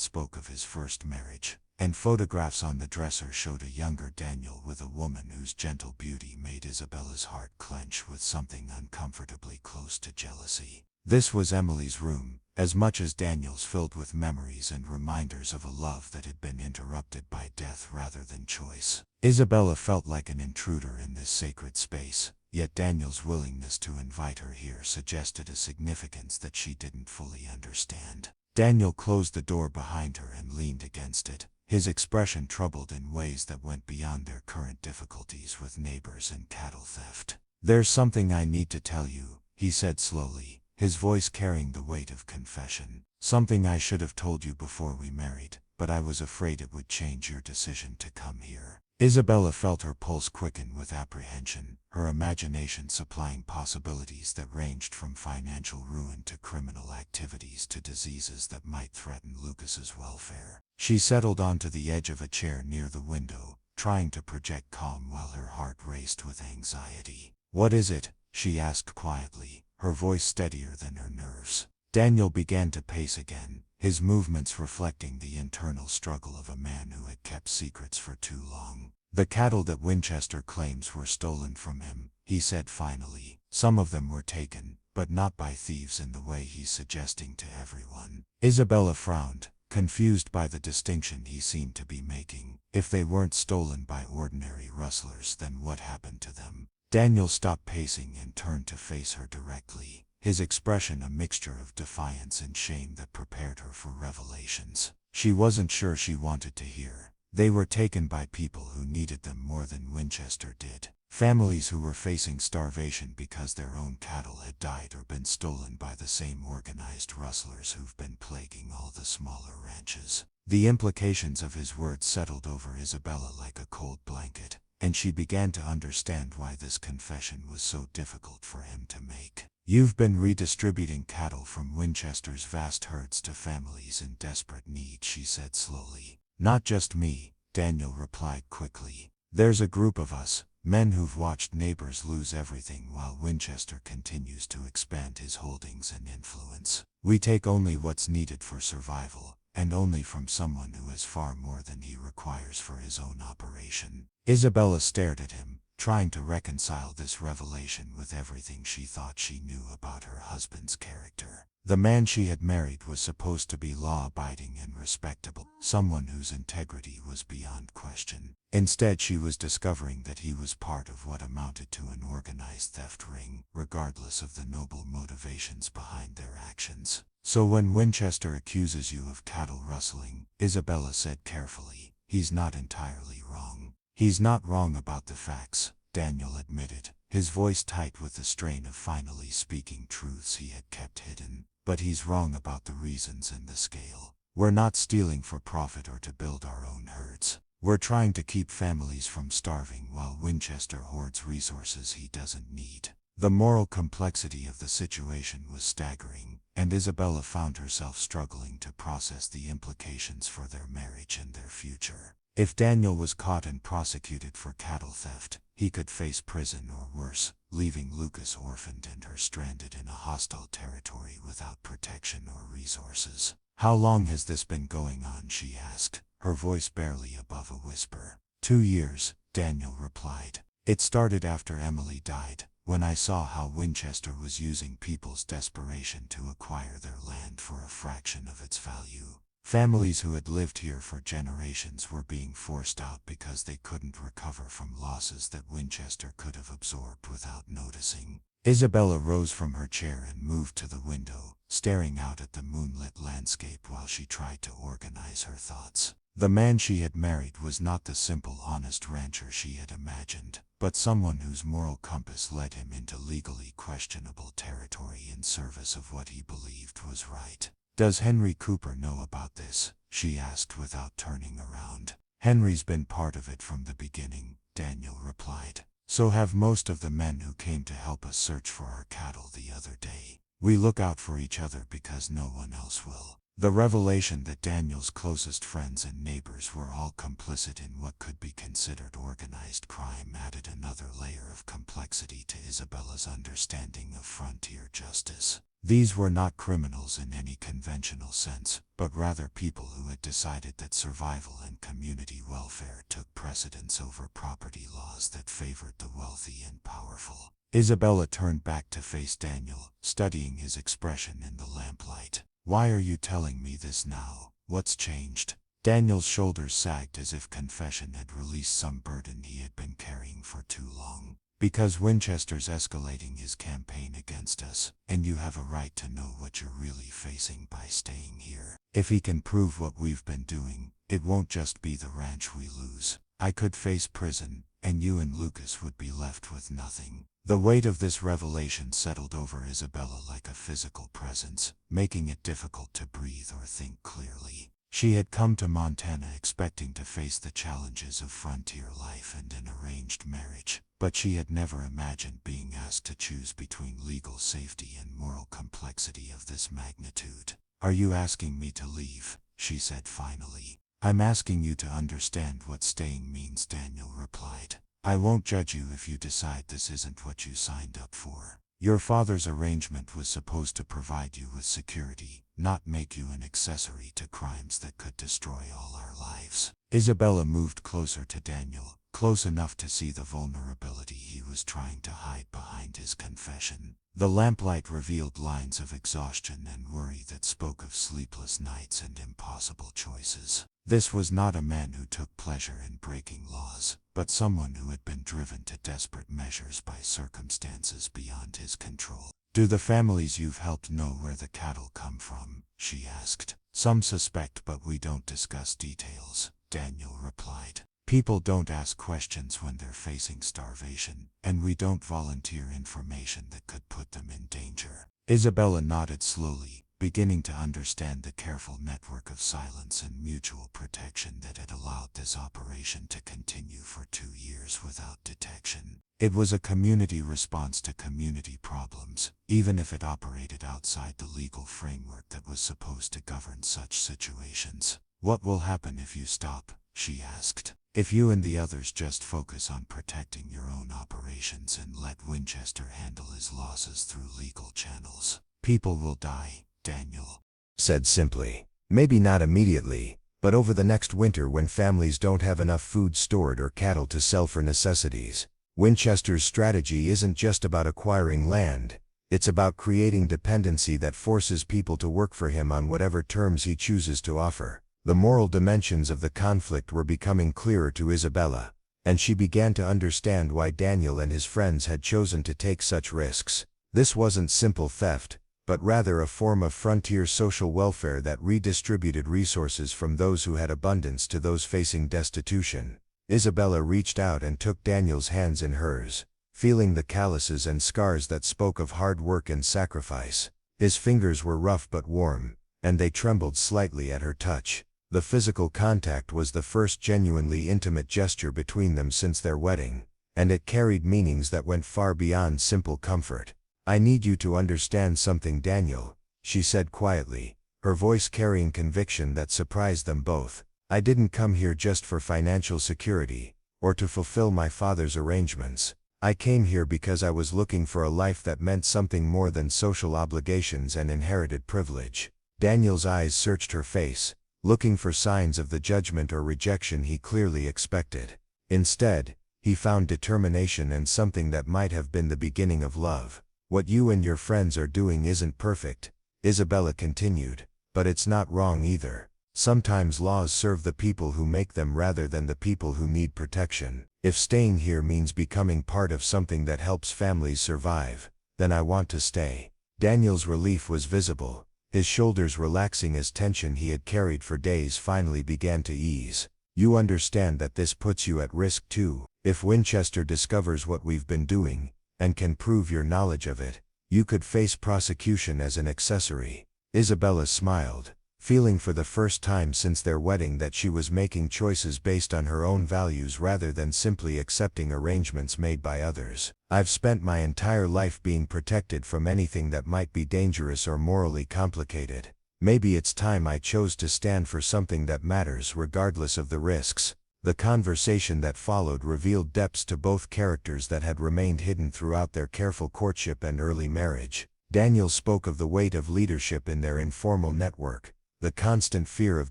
spoke of his first marriage, and photographs on the dresser showed a younger Daniel with a woman whose gentle beauty made Isabella's heart clench with something uncomfortably close to jealousy. This was Emily's room, as much as Daniel's, filled with memories and reminders of a love that had been interrupted by death rather than choice. Isabella felt like an intruder in this sacred space, yet Daniel's willingness to invite her here suggested a significance that she didn't fully understand. Daniel closed the door behind her and leaned against it, his expression troubled in ways that went beyond their current difficulties with neighbors and cattle theft. "There's something I need to tell you," he said slowly, his voice carrying the weight of confession. "Something I should have told you before we married, but I was afraid it would change your decision to come here." Isabella felt her pulse quicken with apprehension, her imagination supplying possibilities that ranged from financial ruin to criminal activities to diseases that might threaten Lucas's welfare. She settled onto the edge of a chair near the window, trying to project calm while her heart raced with anxiety. "What is it?" she asked quietly, her voice steadier than her nerves. Daniel began to pace again, his movements reflecting the internal struggle of a man who had kept secrets for too long. "The cattle that Winchester claims were stolen from him," he said finally. "Some of them were taken, but not by thieves in the way he's suggesting to everyone." Isabella frowned, confused by the distinction he seemed to be making. "If they weren't stolen by ordinary rustlers, then what happened to them?" Daniel stopped pacing and turned to face her directly, his expression a mixture of defiance and shame that prepared her for revelations she wasn't sure she wanted to hear. "They were taken by people who needed them more than Winchester did. Families who were facing starvation because their own cattle had died or been stolen by the same organized rustlers who've been plaguing all the smaller ranches." The implications of his words settled over Isabella like a cold blanket, and she began to understand why this confession was so difficult for him to make. "You've been redistributing cattle from Winchester's vast herds to families in desperate need," she said slowly. "Not just me," Daniel replied quickly. "There's a group of us, men who've watched neighbors lose everything while Winchester continues to expand his holdings and influence. We take only what's needed for survival, and only from someone who has far more than he requires for his own operation." Isabella stared at him, trying to reconcile this revelation with everything she thought she knew about her husband's character. The man she had married was supposed to be law-abiding and respectable, someone whose integrity was beyond question. Instead, she was discovering that he was part of what amounted to an organized theft ring, regardless of the noble motivations behind their actions. "So when Winchester accuses you of cattle rustling," Isabella said carefully, "he's not entirely wrong." "He's not wrong about the facts," Daniel admitted, his voice tight with the strain of finally speaking truths he had kept hidden. "But he's wrong about the reasons and the scale. We're not stealing for profit or to build our own herds. We're trying to keep families from starving while Winchester hoards resources he doesn't need." The moral complexity of the situation was staggering, and Isabella found herself struggling to process the implications for their marriage and their future. If Daniel was caught and prosecuted for cattle theft, he could face prison or worse, leaving Lucas orphaned and her stranded in a hostile territory without protection or resources. "How long has this been going on?" she asked, her voice barely above a whisper. 2 years, Daniel replied. "It started after Emily died, when I saw how Winchester was using people's desperation to acquire their land for a fraction of its value. Families who had lived here for generations were being forced out because they couldn't recover from losses that Winchester could have absorbed without noticing." Isabella rose from her chair and moved to the window, staring out at the moonlit landscape while she tried to organize her thoughts. The man she had married was not the simple, honest rancher she had imagined, but someone whose moral compass led him into legally questionable territory in service of what he believed was right. "Does Henry Cooper know about this?" she asked without turning around. "Henry's been part of it from the beginning," Daniel replied. "So have most of the men who came to help us search for our cattle the other day. We look out for each other because no one else will." The revelation that Daniel's closest friends and neighbors were all complicit in what could be considered organized crime added another layer of complexity to Isabella's understanding of frontier justice. These were not criminals in any conventional sense, but rather people who had decided that survival and community welfare took precedence over property laws that favored the wealthy and powerful. Isabella turned back to face Daniel, studying his expression in the lamplight. "Why are you telling me this now? What's changed?" Daniel's shoulders sagged as if confession had released some burden he had been carrying for too long. "Because Winchester's escalating his campaign against us, and you have a right to know what you're really facing by staying here. If he can prove what we've been doing, it won't just be the ranch we lose. I could face prison, and you and Lucas would be left with nothing." The weight of this revelation settled over Isabella like a physical presence, making it difficult to breathe or think clearly. She had come to Montana expecting to face the challenges of frontier life and an arranged marriage, but she had never imagined being asked to choose between legal safety and moral complexity of this magnitude. "Are you asking me to leave?" she said finally. I'm asking you to understand what staying means, Daniel replied. I won't judge you if you decide this isn't what you signed up for. Your father's arrangement was supposed to provide you with security, not make you an accessory to crimes that could destroy all our lives. Isabella moved closer to Daniel, close enough to see the vulnerability he was trying to hide behind his confession. The lamplight revealed lines of exhaustion and worry that spoke of sleepless nights and impossible choices. This was not a man who took pleasure in breaking laws, but someone who had been driven to desperate measures by circumstances beyond his control. Do the families you've helped know where the cattle come from? She asked. Some suspect, but we don't discuss details, Daniel replied. People don't ask questions when they're facing starvation, and we don't volunteer information that could put them in danger. Isabella nodded slowly, beginning to understand the careful network of silence and mutual protection that had allowed this operation to continue for 2 years without detection. It was a community response to community problems, even if it operated outside the legal framework that was supposed to govern such situations. What will happen if you stop? She asked. If you and the others just focus on protecting your own operations and let Winchester handle his losses through legal channels, people will die, Daniel said simply. Maybe not immediately, but over the next winter when families don't have enough food stored or cattle to sell for necessities. Winchester's strategy isn't just about acquiring land, it's about creating dependency that forces people to work for him on whatever terms he chooses to offer. The moral dimensions of the conflict were becoming clearer to Isabella, and she began to understand why Daniel and his friends had chosen to take such risks. This wasn't simple theft, but rather a form of frontier social welfare that redistributed resources from those who had abundance to those facing destitution. Isabella reached out and took Daniel's hands in hers, feeling the calluses and scars that spoke of hard work and sacrifice. His fingers were rough but warm, and they trembled slightly at her touch. The physical contact was the first genuinely intimate gesture between them since their wedding, and it carried meanings that went far beyond simple comfort. I need you to understand something, Daniel, she said quietly, her voice carrying conviction that surprised them both. I didn't come here just for financial security, or to fulfill my father's arrangements. I came here because I was looking for a life that meant something more than social obligations and inherited privilege. Daniel's eyes searched her face, looking for signs of the judgment or rejection he clearly expected. Instead, he found determination and something that might have been the beginning of love. What you and your friends are doing isn't perfect, Isabella continued, but it's not wrong either. Sometimes laws serve the people who make them rather than the people who need protection. If staying here means becoming part of something that helps families survive, then I want to stay. Daniel's relief was visible, his shoulders relaxing as tension he had carried for days finally began to ease. You understand that this puts you at risk too. If Winchester discovers what we've been doing, and can prove your knowledge of it, you could face prosecution as an accessory. Isabella smiled, feeling for the first time since their wedding that she was making choices based on her own values rather than simply accepting arrangements made by others. I've spent my entire life being protected from anything that might be dangerous or morally complicated. Maybe it's time I chose to stand for something that matters regardless of the risks. The conversation that followed revealed depths to both characters that had remained hidden throughout their careful courtship and early marriage. Daniel spoke of the weight of leadership in their informal network, the constant fear of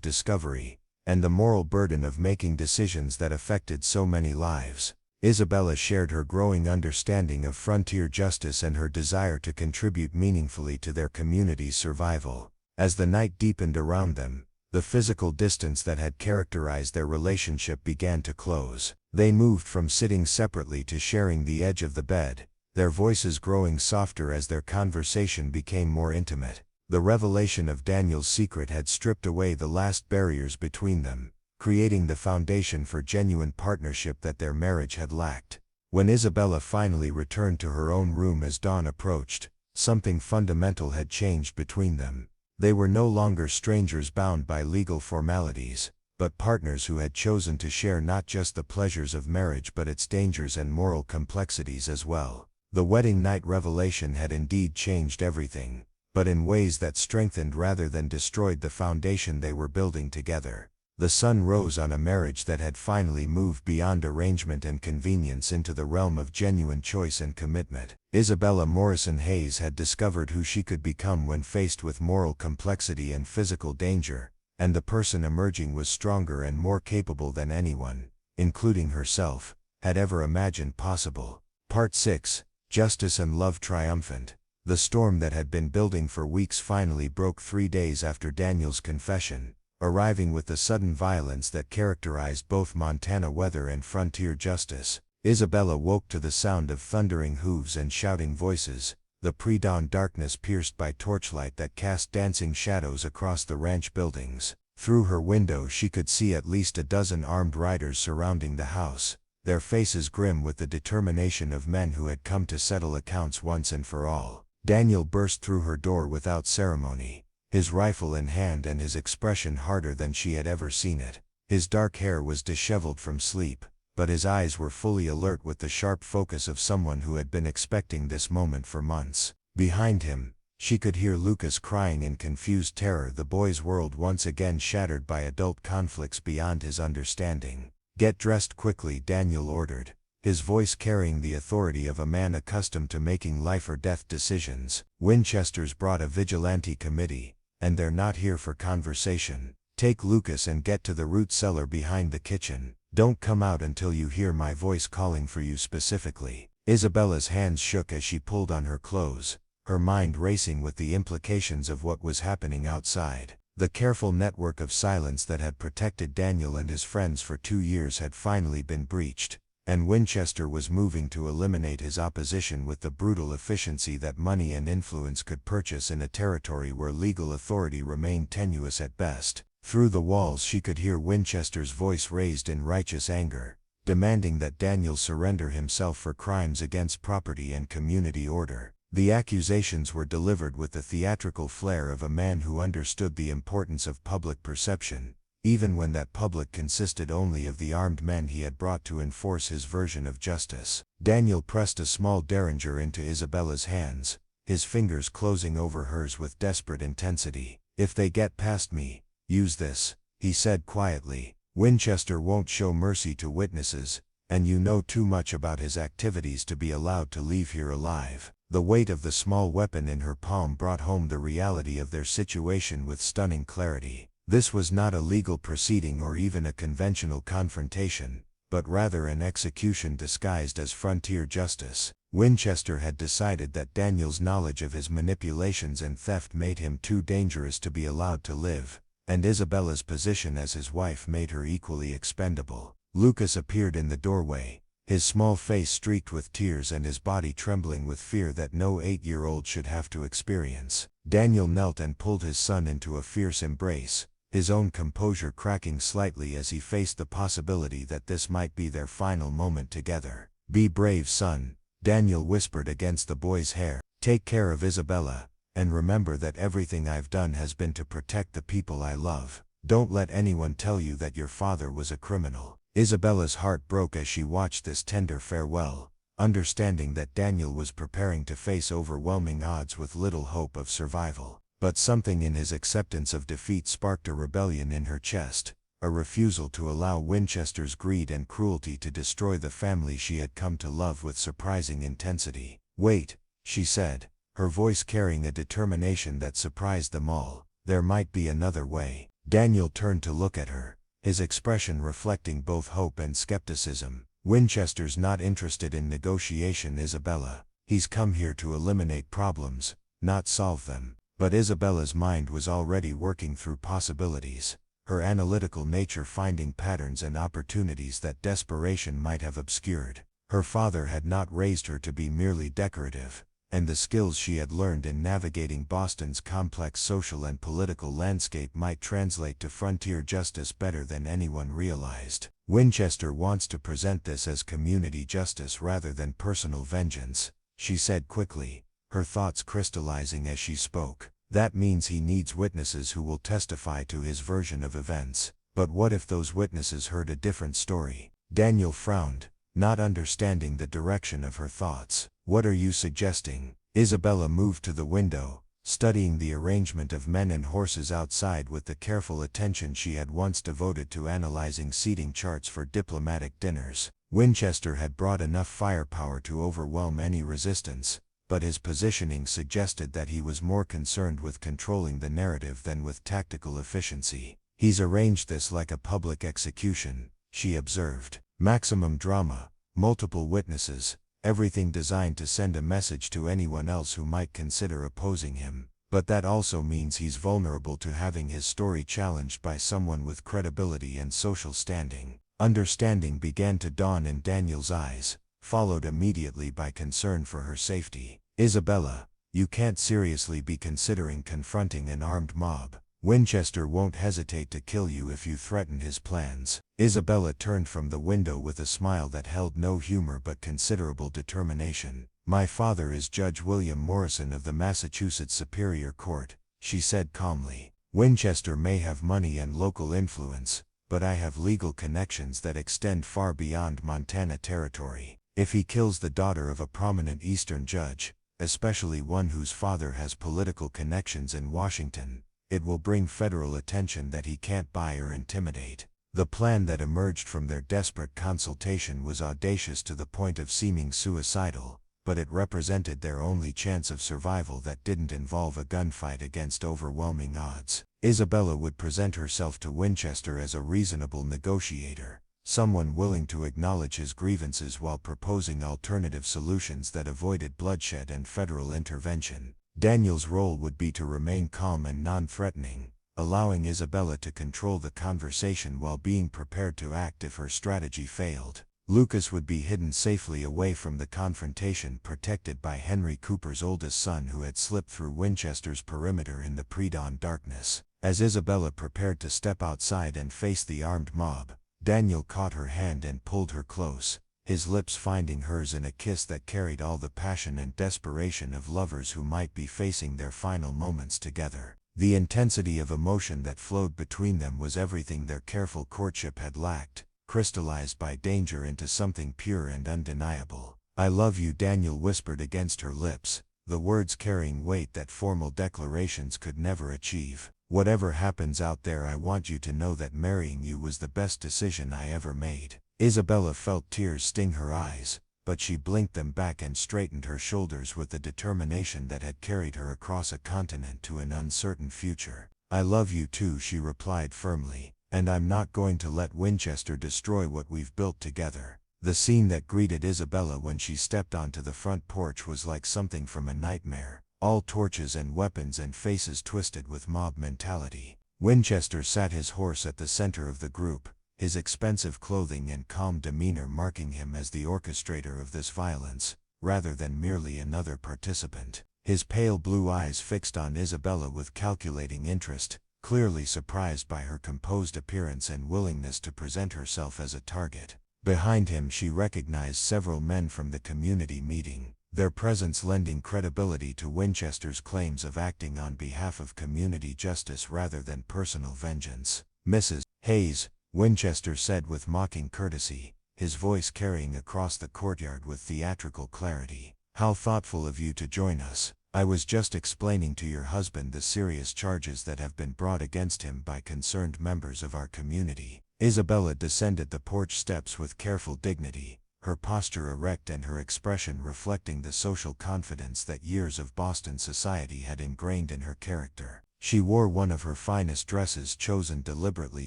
discovery, and the moral burden of making decisions that affected so many lives. Isabella shared her growing understanding of frontier justice and her desire to contribute meaningfully to their community's survival. As the night deepened around them, the physical distance that had characterized their relationship began to close. They moved from sitting separately to sharing the edge of the bed, their voices growing softer as their conversation became more intimate. The revelation of Daniel's secret had stripped away the last barriers between them, creating the foundation for genuine partnership that their marriage had lacked. When Isabella finally returned to her own room as dawn approached, something fundamental had changed between them. They were no longer strangers bound by legal formalities, but partners who had chosen to share not just the pleasures of marriage but its dangers and moral complexities as well. The wedding night revelation had indeed changed everything, but in ways that strengthened rather than destroyed the foundation they were building together. The sun rose on a marriage that had finally moved beyond arrangement and convenience into the realm of genuine choice and commitment. Isabella Morrison Hayes had discovered who she could become when faced with moral complexity and physical danger, and the person emerging was stronger and more capable than anyone, including herself, had ever imagined possible. Part 6, Justice and Love Triumphant. The storm that had been building for weeks finally broke 3 days after Daniel's confession, arriving with the sudden violence that characterized both Montana weather and frontier justice. Isabella woke to the sound of thundering hooves and shouting voices, the pre-dawn darkness pierced by torchlight that cast dancing shadows across the ranch buildings. Through her window she could see at least a dozen armed riders surrounding the house, their faces grim with the determination of men who had come to settle accounts once and for all. Daniel burst through her door without ceremony, his rifle in hand and his expression harder than she had ever seen it. His dark hair was disheveled from sleep, but his eyes were fully alert with the sharp focus of someone who had been expecting this moment for months. Behind him, she could hear Lucas crying in confused terror, the boy's world once again shattered by adult conflicts beyond his understanding. "Get dressed quickly," Daniel ordered, his voice carrying the authority of a man accustomed to making life or death decisions. "Winchester's brought a vigilante committee, and they're not here for conversation. Take Lucas and get to the root cellar behind the kitchen. Don't come out until you hear my voice calling for you specifically." Isabella's hands shook as she pulled on her clothes, her mind racing with the implications of what was happening outside. The careful network of silence that had protected Daniel and his friends for 2 years had finally been breached, and Winchester was moving to eliminate his opposition with the brutal efficiency that money and influence could purchase in a territory where legal authority remained tenuous at best. Through the walls she could hear Winchester's voice raised in righteous anger, demanding that Daniel surrender himself for crimes against property and community order. The accusations were delivered with the theatrical flair of a man who understood the importance of public perception, even when that public consisted only of the armed men he had brought to enforce his version of justice. Daniel pressed a small derringer into Isabella's hands, his fingers closing over hers with desperate intensity. "If they get past me, use this," he said quietly. "Winchester won't show mercy to witnesses, and you know too much about his activities to be allowed to leave here alive." The weight of the small weapon in her palm brought home the reality of their situation with stunning clarity. This was not a legal proceeding or even a conventional confrontation, but rather an execution disguised as frontier justice. Winchester had decided that Daniel's knowledge of his manipulations and theft made him too dangerous to be allowed to live, and Isabella's position as his wife made her equally expendable. Lucas appeared in the doorway, his small face streaked with tears and his body trembling with fear that no 8-year-old should have to experience. Daniel knelt and pulled his son into a fierce embrace, his own composure cracking slightly as he faced the possibility that this might be their final moment together. "Be brave, son," Daniel whispered against the boy's hair. "Take care of Isabella, and remember that everything I've done has been to protect the people I love. Don't let anyone tell you that your father was a criminal." Isabella's heart broke as she watched this tender farewell, understanding that Daniel was preparing to face overwhelming odds with little hope of survival. But something in his acceptance of defeat sparked a rebellion in her chest, a refusal to allow Winchester's greed and cruelty to destroy the family she had come to love with surprising intensity. "Wait," she said, her voice carrying a determination that surprised them all. "There might be another way." Daniel turned to look at her, his expression reflecting both hope and skepticism. "Winchester's not interested in negotiation, Isabella. He's come here to eliminate problems, not solve them." But Isabella's mind was already working through possibilities, her analytical nature finding patterns and opportunities that desperation might have obscured. Her father had not raised her to be merely decorative, and the skills she had learned in navigating Boston's complex social and political landscape might translate to frontier justice better than anyone realized. "Winchester wants to present this as community justice rather than personal vengeance," she said quickly, her thoughts crystallizing as she spoke. "That means he needs witnesses who will testify to his version of events. But what if those witnesses heard a different story?" Daniel frowned, not understanding the direction of her thoughts. "What are you suggesting?" Isabella moved to the window, studying the arrangement of men and horses outside with the careful attention she had once devoted to analyzing seating charts for diplomatic dinners. Winchester had brought enough firepower to overwhelm any resistance, but his positioning suggested that he was more concerned with controlling the narrative than with tactical efficiency. "He's arranged this like a public execution," she observed. "Maximum drama, multiple witnesses, everything designed to send a message to anyone else who might consider opposing him. But that also means he's vulnerable to having his story challenged by someone with credibility and social standing." Understanding began to dawn in Daniel's eyes, followed immediately by concern for her safety. "Isabella, you can't seriously be considering confronting an armed mob. Winchester won't hesitate to kill you if you threaten his plans." Isabella turned from the window with a smile that held no humor but considerable determination. "My father is Judge William Morrison of the Massachusetts Superior Court," she said calmly. "Winchester may have money and local influence, but I have legal connections that extend far beyond Montana territory. If he kills the daughter of a prominent Eastern judge, especially one whose father has political connections in Washington, it will bring federal attention that he can't buy or intimidate." The plan that emerged from their desperate consultation was audacious to the point of seeming suicidal, but it represented their only chance of survival that didn't involve a gunfight against overwhelming odds. Isabella would present herself to Winchester as a reasonable negotiator, someone willing to acknowledge his grievances while proposing alternative solutions that avoided bloodshed and federal intervention. Daniel's role would be to remain calm and non-threatening, allowing Isabella to control the conversation while being prepared to act if her strategy failed. Lucas would be hidden safely away from the confrontation, protected by Henry Cooper's oldest son who had slipped through Winchester's perimeter in the pre-dawn darkness. As Isabella prepared to step outside and face the armed mob, Daniel caught her hand and pulled her close, his lips finding hers in a kiss that carried all the passion and desperation of lovers who might be facing their final moments together. The intensity of emotion that flowed between them was everything their careful courtship had lacked, crystallized by danger into something pure and undeniable. "I love you," Daniel whispered against her lips, the words carrying weight that formal declarations could never achieve. "Whatever happens out there, I want you to know that marrying you was the best decision I ever made." Isabella felt tears sting her eyes, but she blinked them back and straightened her shoulders with the determination that had carried her across a continent to an uncertain future. "I love you too," she replied firmly, "and I'm not going to let Winchester destroy what we've built together." The scene that greeted Isabella when she stepped onto the front porch was like something from a nightmare. All torches and weapons and faces twisted with mob mentality. Winchester sat his horse at the center of the group, his expensive clothing and calm demeanor marking him as the orchestrator of this violence, rather than merely another participant. His pale blue eyes fixed on Isabella with calculating interest, clearly surprised by her composed appearance and willingness to present herself as a target. Behind him she recognized several men from the community meeting, their presence lending credibility to Winchester's claims of acting on behalf of community justice rather than personal vengeance. "Mrs. Hayes," Winchester said with mocking courtesy, his voice carrying across the courtyard with theatrical clarity. "How thoughtful of you to join us. I was just explaining to your husband the serious charges that have been brought against him by concerned members of our community." Isabella descended the porch steps with careful dignity, her posture erect and her expression reflecting the social confidence that years of Boston society had ingrained in her character. She wore one of her finest dresses, chosen deliberately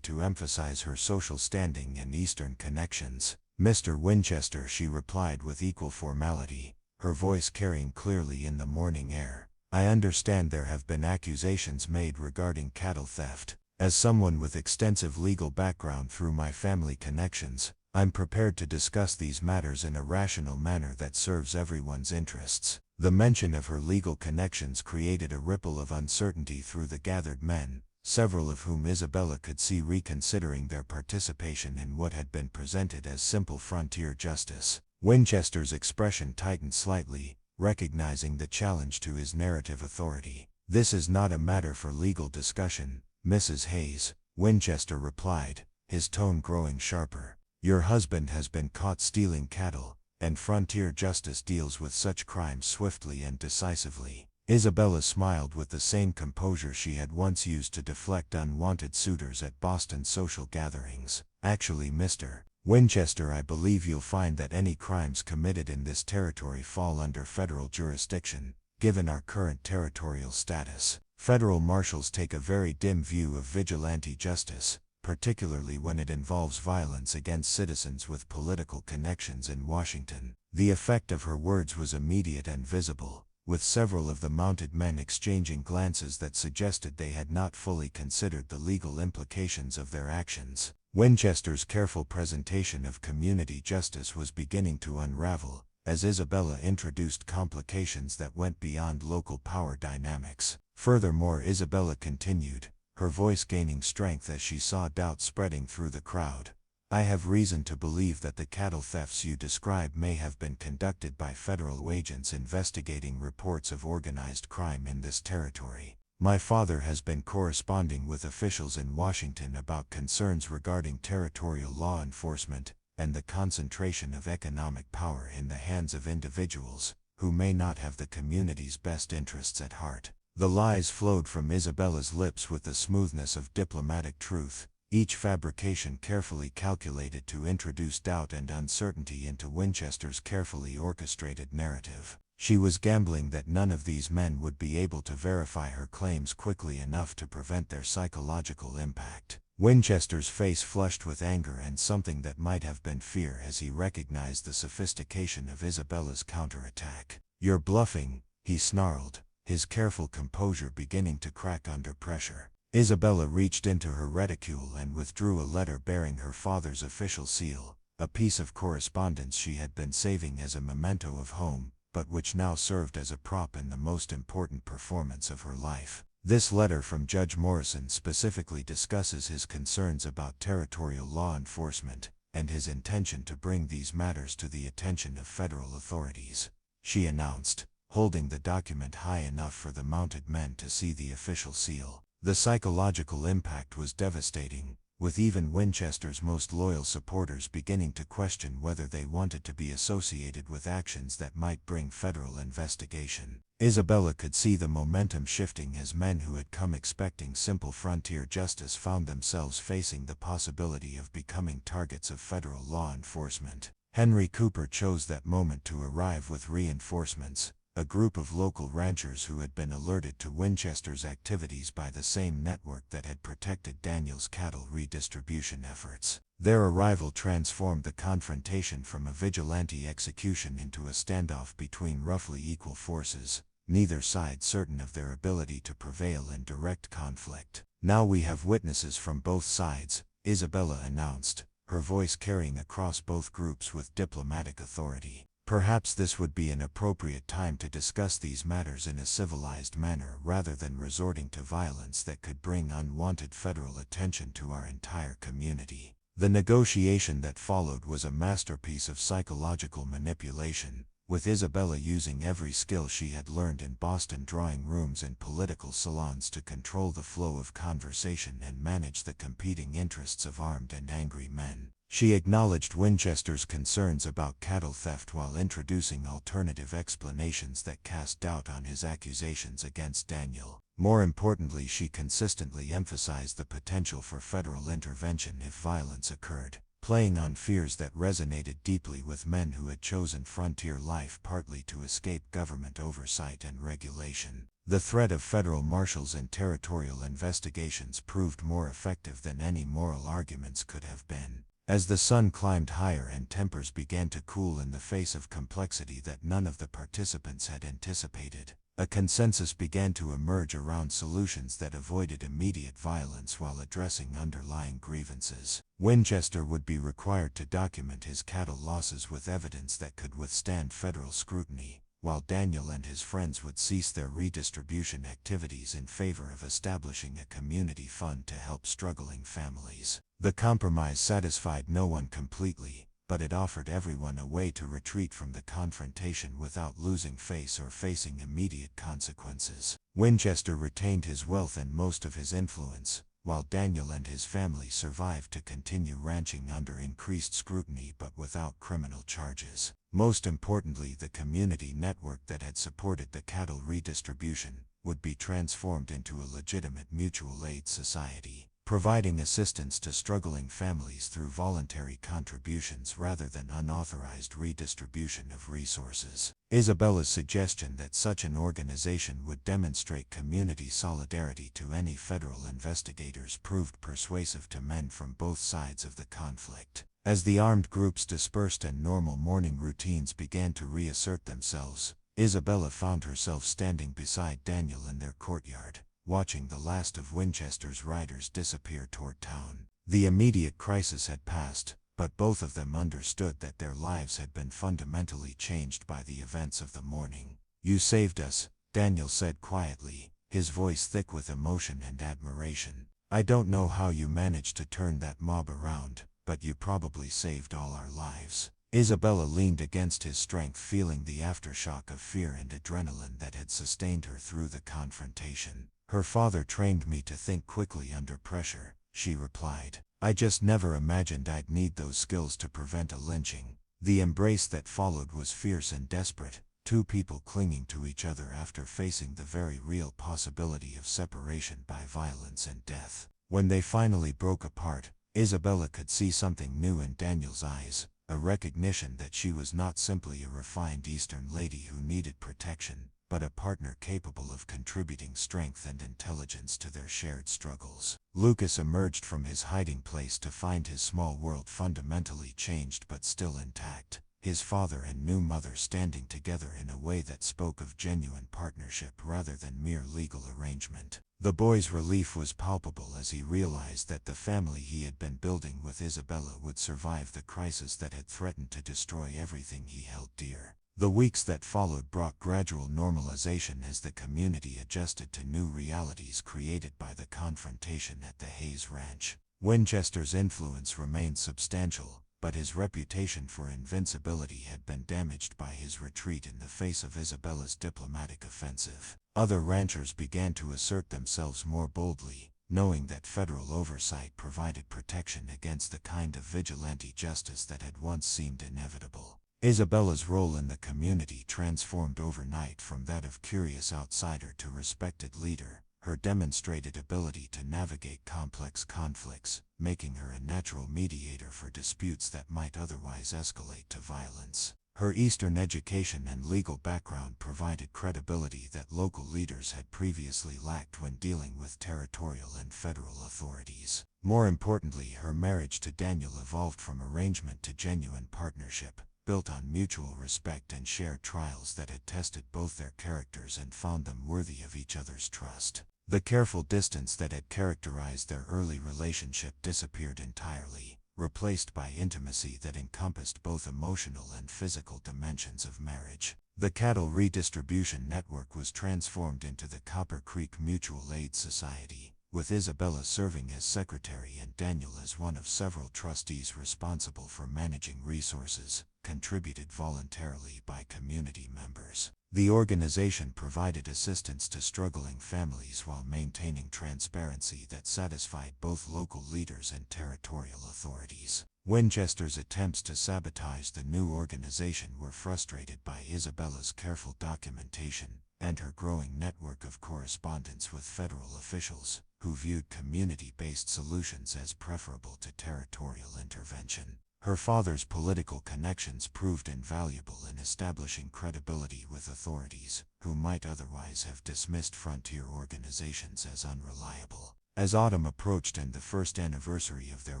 to emphasize her social standing and Eastern connections. "Mr. Winchester," she replied with equal formality, her voice carrying clearly in the morning air, "I understand there have been accusations made regarding cattle theft. As someone with extensive legal background through my family connections, I'm prepared to discuss these matters in a rational manner that serves everyone's interests." The mention of her legal connections created a ripple of uncertainty through the gathered men, several of whom Isabella could see reconsidering their participation in what had been presented as simple frontier justice. Winchester's expression tightened slightly, recognizing the challenge to his narrative authority. "This is not a matter for legal discussion, Mrs. Hayes," Winchester replied, his tone growing sharper. "Your husband has been caught stealing cattle, and frontier justice deals with such crimes swiftly and decisively. Isabella smiled with the same composure she had once used to deflect unwanted suitors at Boston social gatherings. Actually, Mr. Winchester, I believe you'll find that any crimes committed in this territory fall under federal jurisdiction, given our current territorial status. Federal marshals take a very dim view of vigilante justice, particularly when it involves violence against citizens with political connections in Washington. The effect of her words was immediate and visible, with several of the mounted men exchanging glances that suggested they had not fully considered the legal implications of their actions. Winchester's careful presentation of community justice was beginning to unravel, as Isabella introduced complications that went beyond local power dynamics. Furthermore, Isabella continued, her voice gaining strength as she saw doubt spreading through the crowd. I have reason to believe that the cattle thefts you describe may have been conducted by federal agents investigating reports of organized crime in this territory. My father has been corresponding with officials in Washington about concerns regarding territorial law enforcement and the concentration of economic power in the hands of individuals who may not have the community's best interests at heart. The lies flowed from Isabella's lips with the smoothness of diplomatic truth, each fabrication carefully calculated to introduce doubt and uncertainty into Winchester's carefully orchestrated narrative. She was gambling that none of these men would be able to verify her claims quickly enough to prevent their psychological impact. Winchester's face flushed with anger and something that might have been fear as he recognized the sophistication of Isabella's counterattack. You're bluffing, he snarled, his careful composure beginning to crack under pressure. Isabella reached into her reticule and withdrew a letter bearing her father's official seal, a piece of correspondence she had been saving as a memento of home, but which now served as a prop in the most important performance of her life. This letter from Judge Morrison specifically discusses his concerns about territorial law enforcement and his intention to bring these matters to the attention of federal authorities, she announced, holding the document high enough for the mounted men to see the official seal. The psychological impact was devastating, with even Winchester's most loyal supporters beginning to question whether they wanted to be associated with actions that might bring federal investigation. Isabella could see the momentum shifting as men who had come expecting simple frontier justice found themselves facing the possibility of becoming targets of federal law enforcement. Henry Cooper chose that moment to arrive with reinforcements, a group of local ranchers who had been alerted to Winchester's activities by the same network that had protected Daniel's cattle redistribution efforts. Their arrival transformed the confrontation from a vigilante execution into a standoff between roughly equal forces, neither side certain of their ability to prevail in direct conflict. Now we have witnesses from both sides, Isabella announced, her voice carrying across both groups with diplomatic authority. Perhaps this would be an appropriate time to discuss these matters in a civilized manner rather than resorting to violence that could bring unwanted federal attention to our entire community. The negotiation that followed was a masterpiece of psychological manipulation, with Isabella using every skill she had learned in Boston drawing rooms and political salons to control the flow of conversation and manage the competing interests of armed and angry men. She acknowledged Winchester's concerns about cattle theft while introducing alternative explanations that cast doubt on his accusations against Daniel. More importantly, she consistently emphasized the potential for federal intervention if violence occurred, playing on fears that resonated deeply with men who had chosen frontier life partly to escape government oversight and regulation. The threat of federal marshals and territorial investigations proved more effective than any moral arguments could have been. As the sun climbed higher and tempers began to cool in the face of complexity that none of the participants had anticipated, a consensus began to emerge around solutions that avoided immediate violence while addressing underlying grievances. Winchester would be required to document his cattle losses with evidence that could withstand federal scrutiny, while Daniel and his friends would cease their redistribution activities in favor of establishing a community fund to help struggling families. The compromise satisfied no one completely, but it offered everyone a way to retreat from the confrontation without losing face or facing immediate consequences. Winchester retained his wealth and most of his influence, while Daniel and his family survived to continue ranching under increased scrutiny but without criminal charges. Most importantly, the community network that had supported the cattle redistribution would be transformed into a legitimate mutual aid society, providing assistance to struggling families through voluntary contributions rather than unauthorized redistribution of resources. Isabella's suggestion that such an organization would demonstrate community solidarity to any federal investigators proved persuasive to men from both sides of the conflict. As the armed groups dispersed and normal morning routines began to reassert themselves, Isabella found herself standing beside Daniel in their courtyard, watching the last of Winchester's riders disappear toward town. The immediate crisis had passed, but both of them understood that their lives had been fundamentally changed by the events of the morning. "You saved us," Daniel said quietly, his voice thick with emotion and admiration. "I don't know how you managed to turn that mob around, but you probably saved all our lives." Isabella leaned against his strength, feeling the aftershock of fear and adrenaline that had sustained her through the confrontation. "Her father trained me to think quickly under pressure," she replied. "I just never imagined I'd need those skills to prevent a lynching." The embrace that followed was fierce and desperate, two people clinging to each other after facing the very real possibility of separation by violence and death. When they finally broke apart, Isabella could see something new in Daniel's eyes, a recognition that she was not simply a refined Eastern lady who needed protection, but a partner capable of contributing strength and intelligence to their shared struggles. Lucas emerged from his hiding place to find his small world fundamentally changed but still intact, his father and new mother standing together in a way that spoke of genuine partnership rather than mere legal arrangement. The boy's relief was palpable as he realized that the family he had been building with Isabella would survive the crisis that had threatened to destroy everything he held dear. The weeks that followed brought gradual normalization as the community adjusted to new realities created by the confrontation at the Hayes Ranch. Winchester's influence remained substantial, but his reputation for invincibility had been damaged by his retreat in the face of Isabella's diplomatic offensive. Other ranchers began to assert themselves more boldly, knowing that federal oversight provided protection against the kind of vigilante justice that had once seemed inevitable. Isabella's role in the community transformed overnight from that of curious outsider to respected leader, her demonstrated ability to navigate complex conflicts, making her a natural mediator for disputes that might otherwise escalate to violence. Her Eastern education and legal background provided credibility that local leaders had previously lacked when dealing with territorial and federal authorities. More importantly, her marriage to Daniel evolved from arrangement to genuine partnership, built on mutual respect and shared trials that had tested both their characters and found them worthy of each other's trust. The careful distance that had characterized their early relationship disappeared entirely, replaced by intimacy that encompassed both emotional and physical dimensions of marriage. The cattle redistribution network was transformed into the Copper Creek Mutual Aid Society, with Isabella serving as secretary and Daniel as one of several trustees responsible for managing resources, contributed voluntarily by community members. The organization provided assistance to struggling families while maintaining transparency that satisfied both local leaders and territorial authorities. Winchester's attempts to sabotage the new organization were frustrated by Isabella's careful documentation and her growing network of correspondence with federal officials, who viewed community-based solutions as preferable to territorial intervention. Her father's political connections proved invaluable in establishing credibility with authorities, who might otherwise have dismissed frontier organizations as unreliable. As autumn approached and the first anniversary of their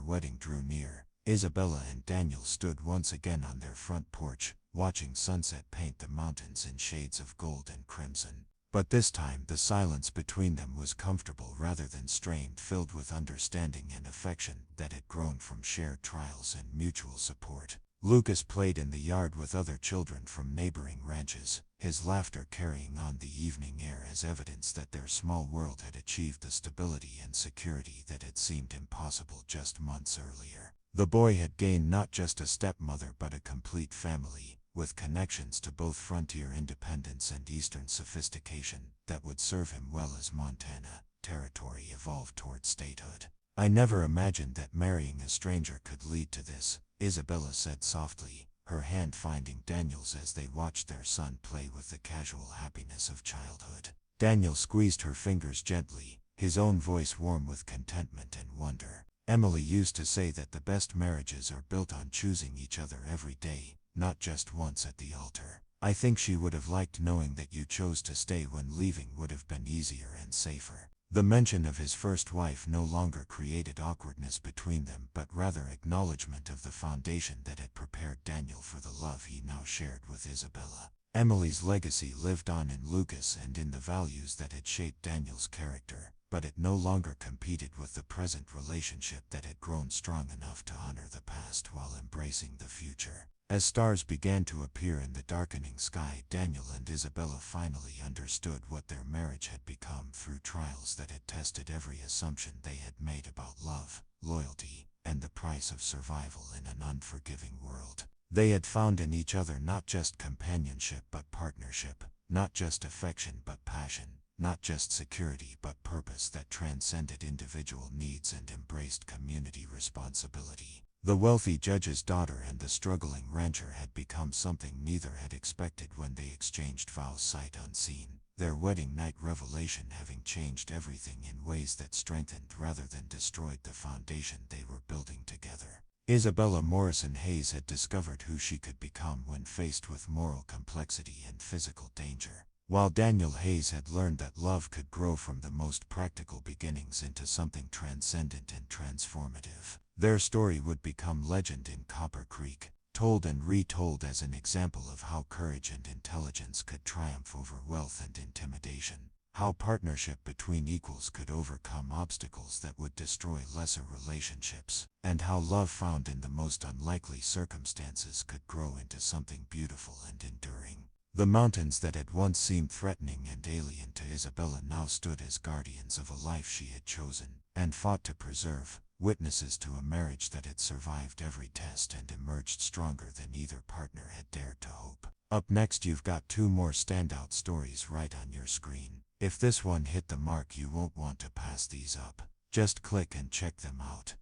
wedding drew near, Isabella and Daniel stood once again on their front porch, watching sunset paint the mountains in shades of gold and crimson. But this time the silence between them was comfortable rather than strained, filled with understanding and affection that had grown from shared trials and mutual support. Lucas played in the yard with other children from neighboring ranches, his laughter carrying on the evening air as evidence that their small world had achieved the stability and security that had seemed impossible just months earlier. The boy had gained not just a stepmother but a complete family, with connections to both frontier independence and Eastern sophistication, that would serve him well as Montana territory evolved toward statehood. I never imagined that marrying a stranger could lead to this, Isabella said softly, her hand finding Daniel's as they watched their son play with the casual happiness of childhood. Daniel squeezed her fingers gently, his own voice warm with contentment and wonder. Emily used to say that the best marriages are built on choosing each other every day, not just once at the altar. I think she would have liked knowing that you chose to stay when leaving would have been easier and safer. The mention of his first wife no longer created awkwardness between them but rather acknowledgement of the foundation that had prepared Daniel for the love he now shared with Isabella. Emily's legacy lived on in Lucas and in the values that had shaped Daniel's character, but it no longer competed with the present relationship that had grown strong enough to honor the past while embracing the future. As stars began to appear in the darkening sky, Daniel and Isabella finally understood what their marriage had become through trials that had tested every assumption they had made about love, loyalty, and the price of survival in an unforgiving world. They had found in each other not just companionship but partnership, not just affection but passion, not just security but purpose that transcended individual needs and embraced community responsibility. The wealthy judge's daughter and the struggling rancher had become something neither had expected when they exchanged vows sight unseen, their wedding night revelation having changed everything in ways that strengthened rather than destroyed the foundation they were building together. Isabella Morrison Hayes had discovered who she could become when faced with moral complexity and physical danger, while Daniel Hayes had learned that love could grow from the most practical beginnings into something transcendent and transformative. Their story would become legend in Copper Creek, told and retold as an example of how courage and intelligence could triumph over wealth and intimidation, how partnership between equals could overcome obstacles that would destroy lesser relationships, and how love found in the most unlikely circumstances could grow into something beautiful and enduring. The mountains that had once seemed threatening and alien to Isabella now stood as guardians of a life she had chosen and fought to preserve, witnesses to a marriage that had survived every test and emerged stronger than either partner had dared to hope. Up next, you've got two more standout stories right on your screen. If this one hit the mark, you won't want to pass these up. Just click and check them out.